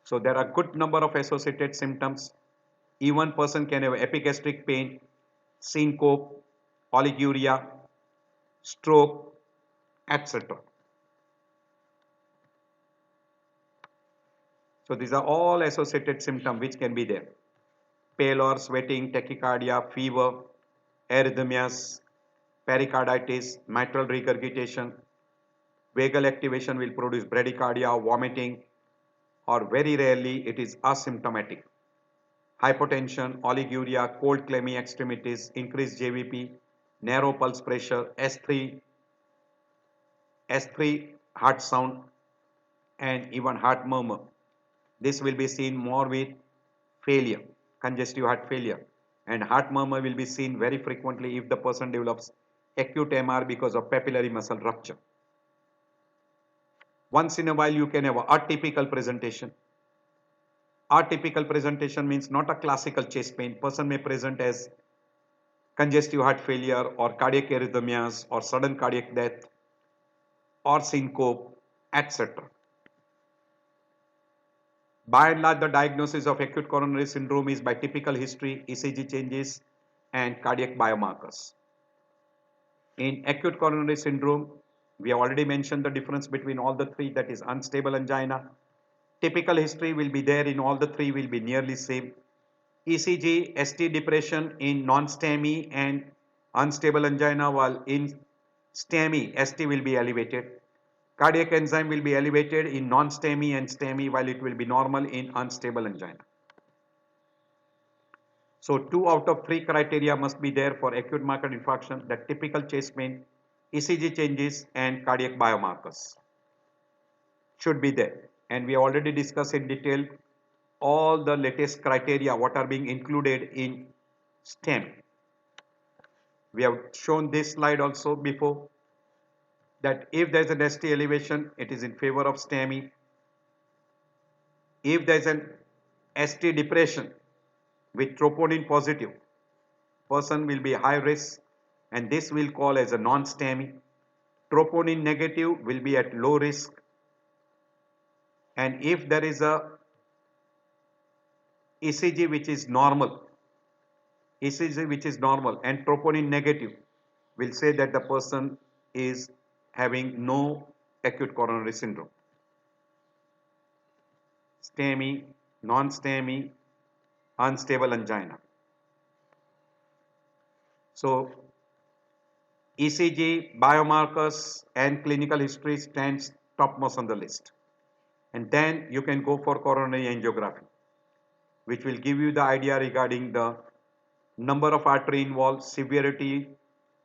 So there are good number of associated symptoms. Even person can have epigastric pain, syncope, oliguria, stroke, etc. So these are all associated symptoms which can be there. Pallor, sweating, tachycardia, fever, arrhythmias, pericarditis, mitral regurgitation, vagal activation will produce bradycardia, vomiting, or very rarely it is asymptomatic. Hypotension, oliguria, cold clammy extremities, increased JVP, narrow pulse pressure, S3 heart sound, and even heart murmur. This will be seen more with failure, congestive heart failure, and heart murmur will be seen very frequently if the person develops acute MR because of papillary muscle rupture. Once in a while you can have a atypical presentation. Atypical presentation means not a classical chest pain. Person may present as congestive heart failure or cardiac arrhythmias or sudden cardiac death or syncope, etc. By and large, the diagnosis of acute coronary syndrome is by typical history, ECG changes, and cardiac biomarkers. In acute coronary syndrome, we have already mentioned the difference between all the three, that is unstable angina. Typical history will be there in all the three, will be nearly same. ECG, ST depression in non-STEMI and unstable angina, while in STEMI, ST will be elevated. Cardiac enzyme will be elevated in non-STEMI and STEMI, while it will be normal in unstable angina. So 2 out of 3 criteria must be there for acute myocardial infarction: the typical chest pain, ECG changes, and cardiac biomarkers should be there. And we already discussed in detail all the latest criteria what are being included in STEM. We have shown this slide also before, that if there is an ST elevation, it is in favor of STEMI. If there is an ST depression with troponin positive, person will be high risk, and this will call as a non-STEMI. Troponin negative will be at low risk, and if there is a ECG which is normal, ECG which is normal and troponin negative will say that the person is having no acute coronary syndrome. STEMI, non-STEMI, unstable angina. So ECG, biomarkers and clinical history stands topmost on the list. And then you can go for coronary angiography, which will give you the idea regarding the number of artery involved, severity,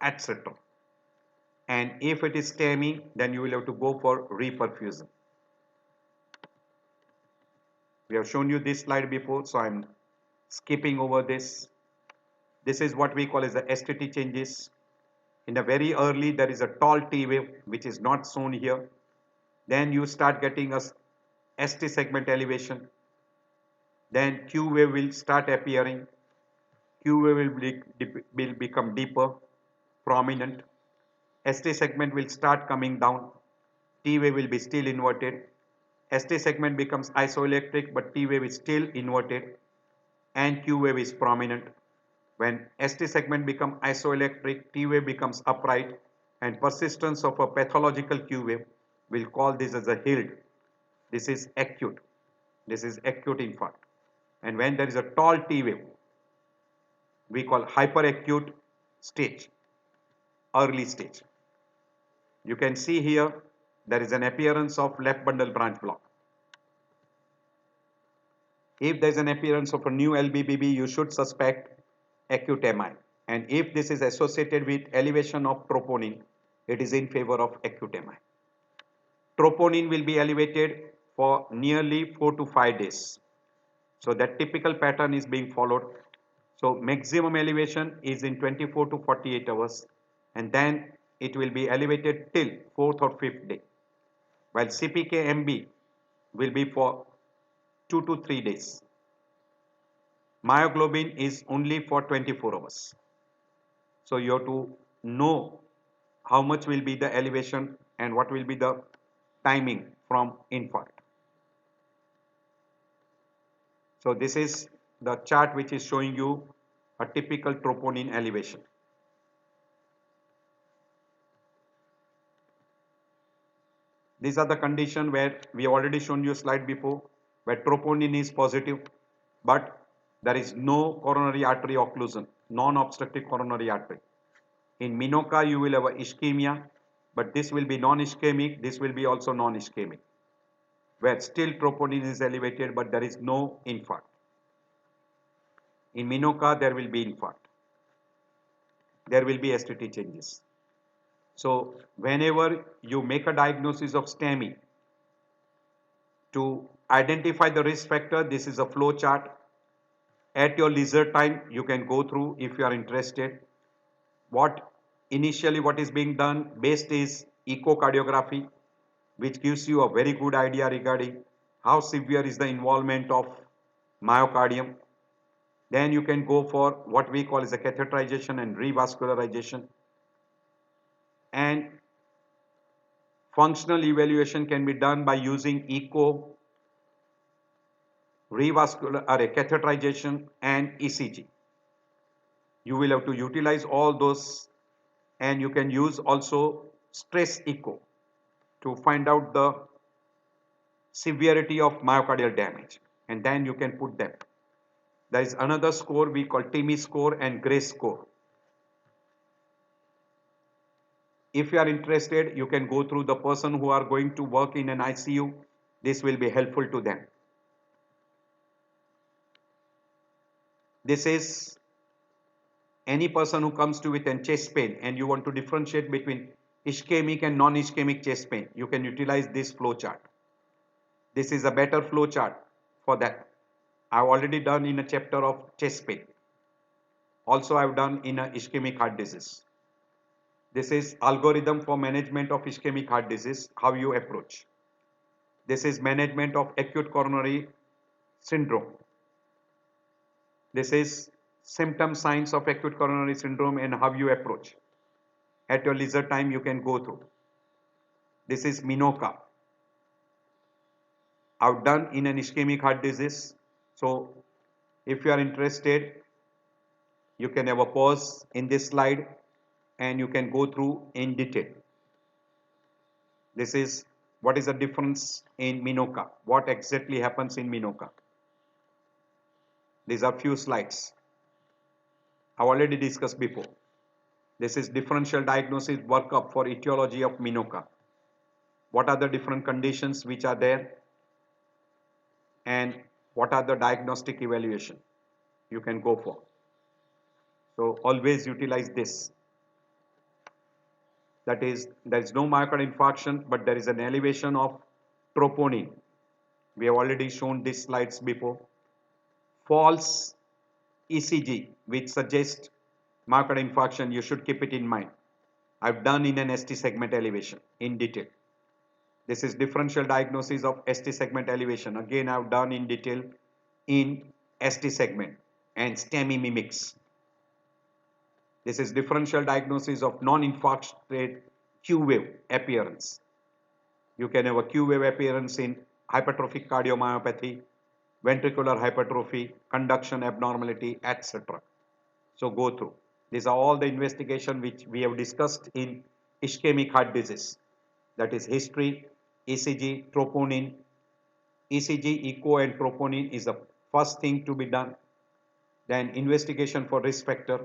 etc. And if it is STEMI, then you will have to go for reperfusion. We have shown you this slide before, so I'm skipping over this. This is what we call as the STT changes. In the very early, there is a tall T wave, which is not shown here. Then you start getting a ST segment elevation. Then Q wave will start appearing. Q wave will become deeper, prominent. ST segment will start coming down. T wave will be still inverted. ST segment becomes isoelectric, but T wave is still inverted, and Q wave is prominent. When ST segment becomes isoelectric, T wave becomes upright, and persistence of a pathological Q wave, we'll call this as a HILD. This is acute. This is acute infarct. And when there is a tall T wave, we call hyperacute stage, early stage. You can see here there is an appearance of left bundle branch block. If there is an appearance of a new LBBB, you should suspect acute MI. And if this is associated with elevation of troponin, it is in favor of acute MI. Troponin will be elevated for nearly 4 to 5 days. So that typical pattern is being followed. So maximum elevation is in 24 to 48 hours, and then it will be elevated till 4th or 5th day, while CPK-MB will be for 2 to 3 days. Myoglobin is only for 24 hours. So you have to know how much will be the elevation and what will be the timing from infarct. So this is the chart which is showing you a typical troponin elevation. These are the condition where we already shown you a slide before, where troponin is positive, but there is no coronary artery occlusion, non-obstructive coronary artery. In MINOCA, you will have a ischemia, but this will be non-ischemic, this will be also non-ischemic, where still troponin is elevated, but there is no infarct. In MINOCA, there will be infarct. There will be STT changes. So whenever you make a diagnosis of STEMI, to identify the risk factor, this is a flow chart. At your leisure time, you can go through if you are interested. What is being done, best is echocardiography, which gives you a very good idea regarding how severe is the involvement of myocardium. Then you can go for what we call as a catheterization and revascularization. And functional evaluation can be done by using echo, catheterization and ECG. You will have to utilize all those, and you can use also stress echo to find out the severity of myocardial damage, and then you can put them. There is another score we call TIMI score and GRACE score. If you are interested, you can go through the person who are going to work in an ICU. This will be helpful to them. This is any person who comes to with a chest pain and you want to differentiate between ischemic and non-ischemic chest pain. You can utilize this flow chart. This is a better flow chart for that. I've already done in a chapter of chest pain. Also, I've done in a ischemic heart disease. This is algorithm for management of ischemic heart disease, how you approach. This is management of acute coronary syndrome. This is symptom signs of acute coronary syndrome and how you approach. At your leisure time, you can go through. This is Minoka. I've done in an ischemic heart disease. So if you are interested, you can have a pause in this slide and you can go through in detail. This is what is the difference in Minoka. What exactly happens in Minoka. These are few slides. I've already discussed before. This is differential diagnosis workup for etiology of Minoka. What are the different conditions which are there and what are the diagnostic evaluation you can go for. So always utilize this. That is, there is no myocardial infarction, but there is an elevation of troponin. We have already shown these slides before. False ECG, which suggests myocardial infarction, you should keep it in mind. I've done in an ST segment elevation in detail. This is differential diagnosis of ST segment elevation. Again, I've done in detail in ST segment and STEMI mimics. This is differential diagnosis of non-infarcted Q wave appearance. You can have a Q wave appearance in hypertrophic cardiomyopathy, ventricular hypertrophy, conduction abnormality, etc. So go through. These are all the investigation which we have discussed in ischemic heart disease. That is history, ECG, troponin. ECG, echo and troponin is the first thing to be done. Then investigation for risk factor.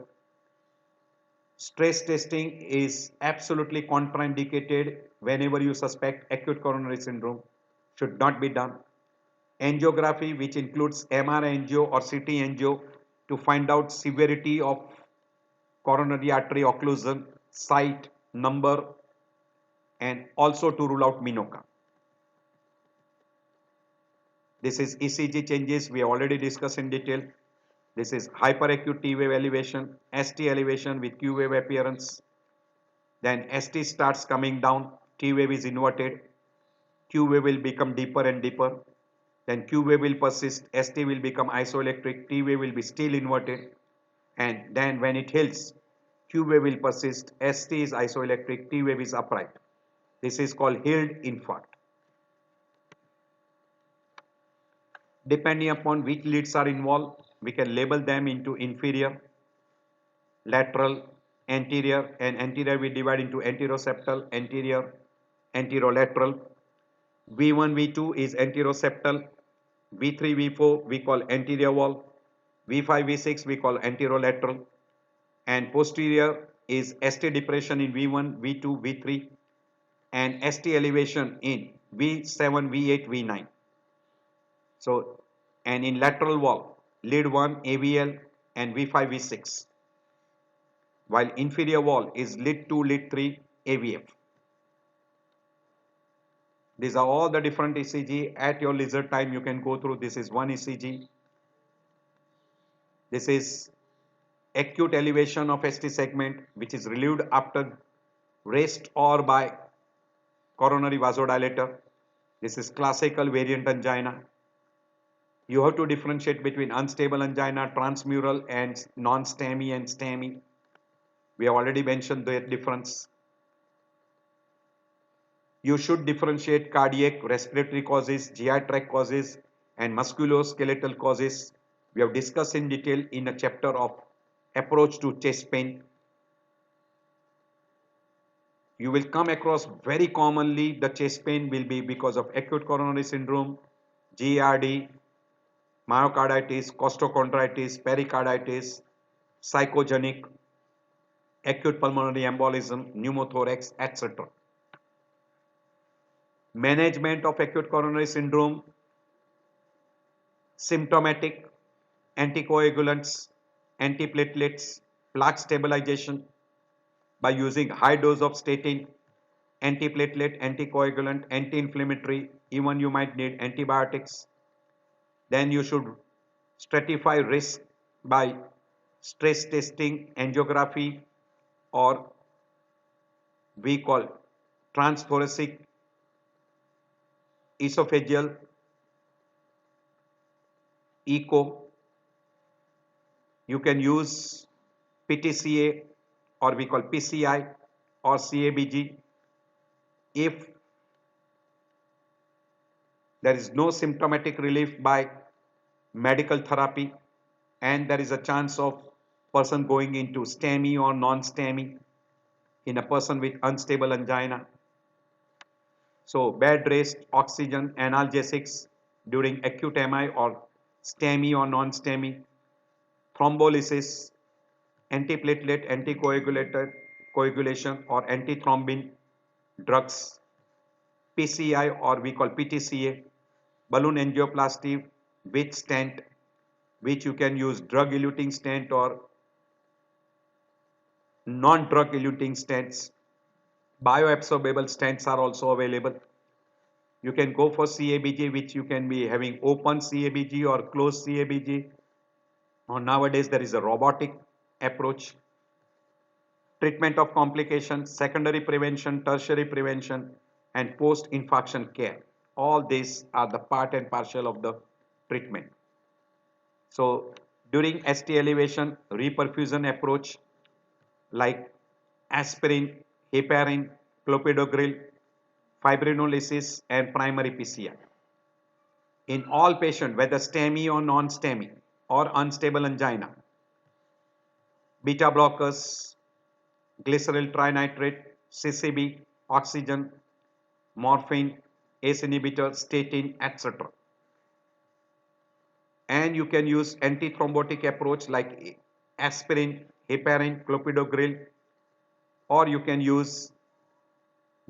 Stress testing is absolutely contraindicated whenever you suspect acute coronary syndrome. Should not be done. Angiography, which includes MR angio or CT angio, to find out severity of coronary artery occlusion, site, number, and also to rule out Minoka. This is ECG changes we have already discussed in detail. This is hyperacute T wave elevation, ST elevation with Q wave appearance. Then ST starts coming down, T wave is inverted, Q wave will become deeper and deeper. Then Q wave will persist, ST will become isoelectric, T wave will be still inverted. And then when it heals, Q wave will persist, ST is isoelectric, T wave is upright. This is called healed infarct. Depending upon which leads are involved, we can label them into inferior, lateral, anterior, and anterior we divide into anteroseptal, anterior, anterolateral. V1, V2 is anteroseptal, V3, V4 we call anterior wall, V5, V6 we call anterolateral, and posterior is ST depression in V1, V2, V3, and ST elevation in V7, V8, V9. So, and in lateral wall, lead 1, AVL, and V5, V6. While inferior wall is lead 2, lead 3, AVF. These are all the different ECG. At your leisure time, you can go through. This is one ECG. This is acute elevation of ST segment, which is relieved after rest or by coronary vasodilator. This is classical variant angina. You have to differentiate between unstable angina, transmural, and non-STEMI and STEMI. We have already mentioned the difference. You should differentiate cardiac, respiratory causes, GI tract causes, and musculoskeletal causes. We have discussed in detail in a chapter of approach to chest pain. You will come across very commonly the chest pain will be because of acute coronary syndrome, GERD, myocarditis, costochondritis, pericarditis, psychogenic, acute pulmonary embolism, pneumothorax, etc. Management of acute coronary syndrome, symptomatic, anticoagulants, antiplatelets, plaque stabilization by using high dose of statin, antiplatelet, anticoagulant, anti-inflammatory, even you might need antibiotics. Then you should stratify risk by stress testing, angiography, or we call transthoracic, esophageal, echo. You can use PTCA or we call PCI or CABG if There is no symptomatic relief by medical therapy, and there is a chance of person going into STEMI or non-STEMI in a person with unstable angina. So bed rest, oxygen, analgesics during acute MI or STEMI or non-STEMI, thrombolysis, antiplatelet, anticoagulated coagulation or antithrombin drugs, PCI or we call PTCA, balloon angioplasty with stent, which you can use drug-eluting stent or non-drug eluting stents. Bioabsorbable stents are also available. You can go for CABG, which you can be having open CABG or closed CABG. Or nowadays there is a robotic approach. Treatment of complications, secondary prevention, tertiary prevention, and post-infarction care. All these are the part and parcel of the treatment. So during ST elevation, reperfusion approach like aspirin, heparin, clopidogrel, fibrinolysis, and primary PCI. In all patients, whether STEMI or non-STEMI or unstable angina, beta blockers, glyceryl trinitrate, CCB, oxygen, morphine, ACE inhibitor, statin, etc. And you can use antithrombotic approach like aspirin, heparin, clopidogrel, or you can use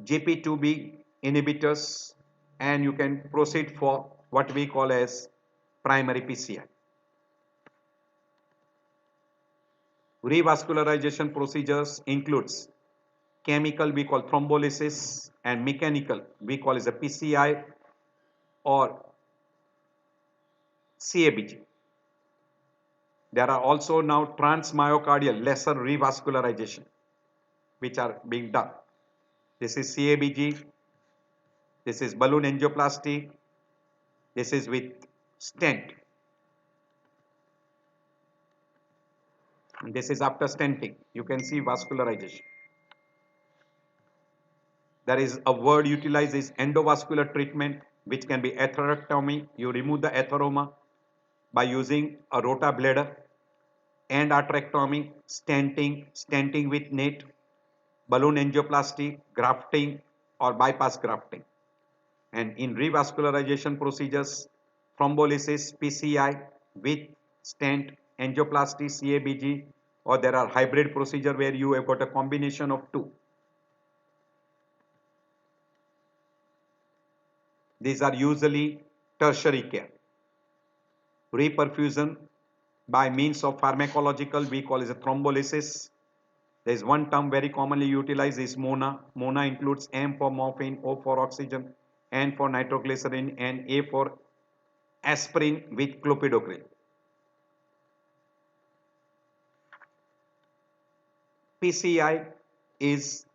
GP2B inhibitors, and you can proceed for what we call as primary PCI. Revascularization procedures includes chemical we call thrombolysis and mechanical we call as a PCI or CABG. There are also now transmyocardial lesser revascularization which are being done. This is CABG, this is balloon angioplasty, this is with stent. And this is after stenting. You can see vascularization. There is a word utilized is endovascular treatment, which can be atherectomy. You remove the atheroma by using a rotabladder, and atherectomy, stenting with NATE, balloon angioplasty, grafting or bypass grafting. And in revascularization procedures, thrombolysis, PCI with stent, angioplasty, CABG, or there are hybrid procedure where you have got a combination of two. These are usually tertiary care. Reperfusion by means of pharmacological we call as a thrombolysis. There is one term very commonly utilized is MONA. MONA includes M for morphine, O for oxygen, N for nitroglycerin, and A for aspirin with clopidogrel. PCI is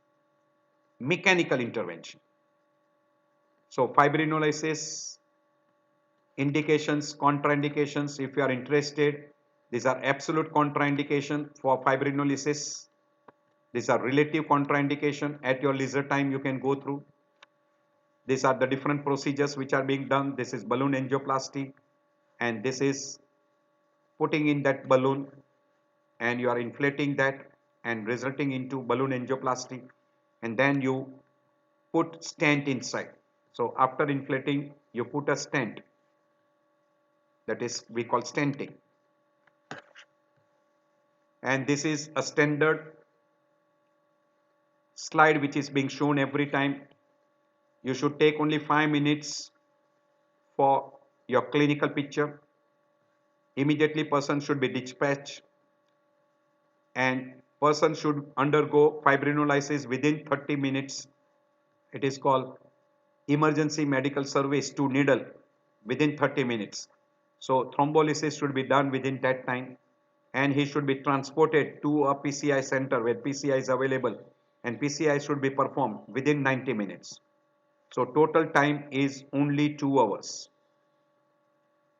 mechanical intervention. So fibrinolysis, indications, contraindications, if you are interested, these are absolute contraindication for fibrinolysis. These are relative contraindication. At your leisure time you can go through. These are the different procedures which are being done. This is balloon angioplasty, and this is putting in that balloon and you are inflating that and resulting into balloon angioplasty, and then you put stent inside. So after inflating you put a stent, that is we call stenting, and this is a standard slide which is being shown every time. You should take only 5 minutes for your clinical picture. Immediately person should be dispatched, and person should undergo fibrinolysis within 30 minutes. It is called emergency medical service to needle within 30 minutes. So thrombolysis should be done within that time, and he should be transported to a PCI center where PCI is available, and PCI should be performed within 90 minutes. So total time is only 2 hours.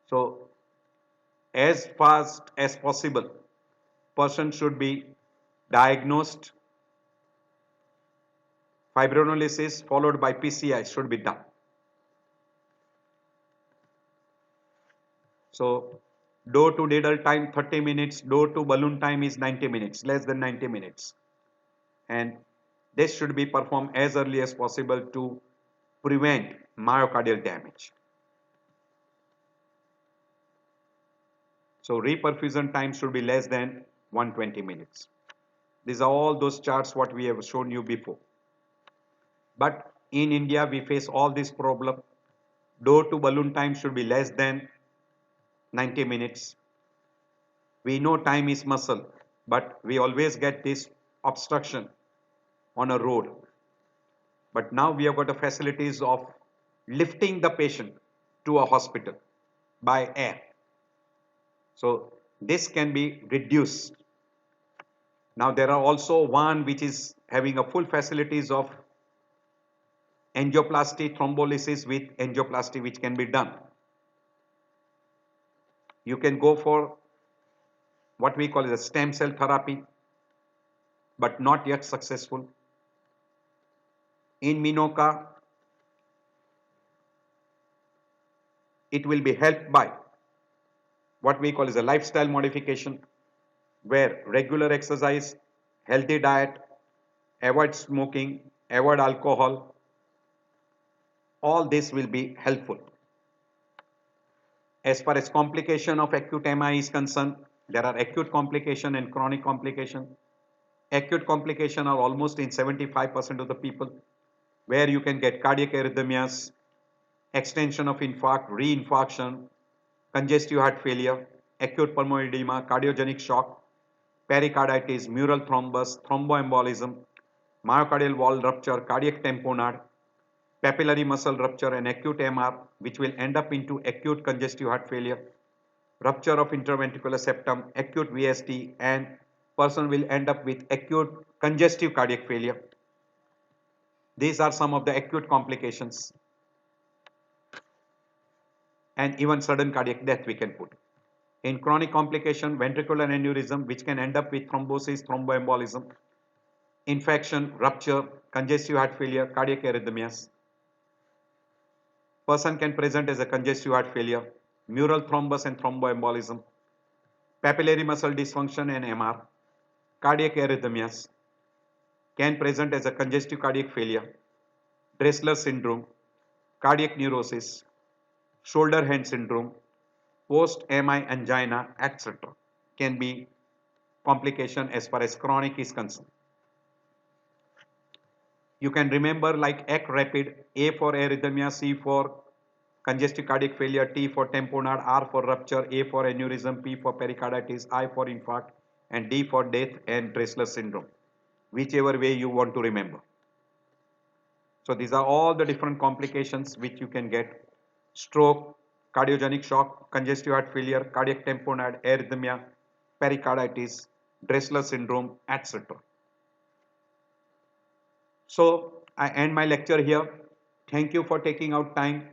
So as fast as possible, person should be diagnosed, fibrinolysis followed by PCI should be done. So door to needle time 30 minutes, door to balloon time is 90 minutes, less than 90 minutes. And this should be performed as early as possible to prevent myocardial damage. So reperfusion time should be less than 120 minutes. These are all those charts what we have shown you before. But in India, we face all this problem. Door to balloon time should be less than 90 minutes. We know time is muscle, but we always get this obstruction on a road. But now we have got the facilities of lifting the patient to a hospital by air. So this can be reduced. Now there are also one which is having a full facilities of angioplasty, thrombolysis with angioplasty which can be done. You can go for what we call as a stem cell therapy, but not yet successful. In Minoka, it will be helped by what we call as a lifestyle modification, where regular exercise, healthy diet, avoid smoking, avoid alcohol, all this will be helpful. As far as complication of acute MI is concerned, there are acute complication and chronic complication. Acute complication are almost in 75% of the people, where you can get cardiac arrhythmias, extension of infarct, reinfarction, congestive heart failure, acute pulmonary edema, cardiogenic shock, pericarditis, mural thrombus, thromboembolism, myocardial wall rupture, cardiac tamponade, papillary muscle rupture and acute MR, which will end up into acute congestive heart failure, rupture of interventricular septum, acute VSD, and person will end up with acute congestive cardiac failure. These are some of the acute complications, and even sudden cardiac death we can put. In chronic complication, ventricular aneurysm, which can end up with thrombosis, thromboembolism, infection, rupture, congestive heart failure, cardiac arrhythmias. Person can present as a congestive heart failure, mural thrombus and thromboembolism, papillary muscle dysfunction and MR, cardiac arrhythmias, can present as a congestive cardiac failure, Dressler syndrome, cardiac neurosis, shoulder hand syndrome, post-MI angina, etc. can be complication as far as chronic is concerned. You can remember like ACT rapid, A for arrhythmia, C for congestive cardiac failure, T for tamponade, R for rupture, A for aneurysm, P for pericarditis, I for infarct, and D for death and Dressler syndrome, whichever way you want to remember. So these are all the different complications which you can get: stroke, cardiogenic shock, congestive heart failure, cardiac tamponade, arrhythmia, pericarditis, Dressler syndrome, etc. So I end my lecture here. Thank you for taking out time.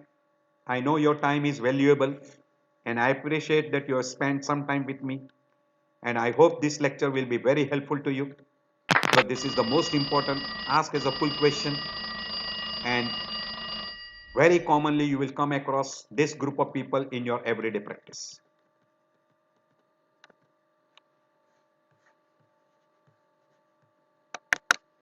I know your time is valuable, and I appreciate that you have spent some time with me, and I hope this lecture will be very helpful to you. So this is the most important. Ask as a full question, and very commonly you will come across this group of people in your everyday practice.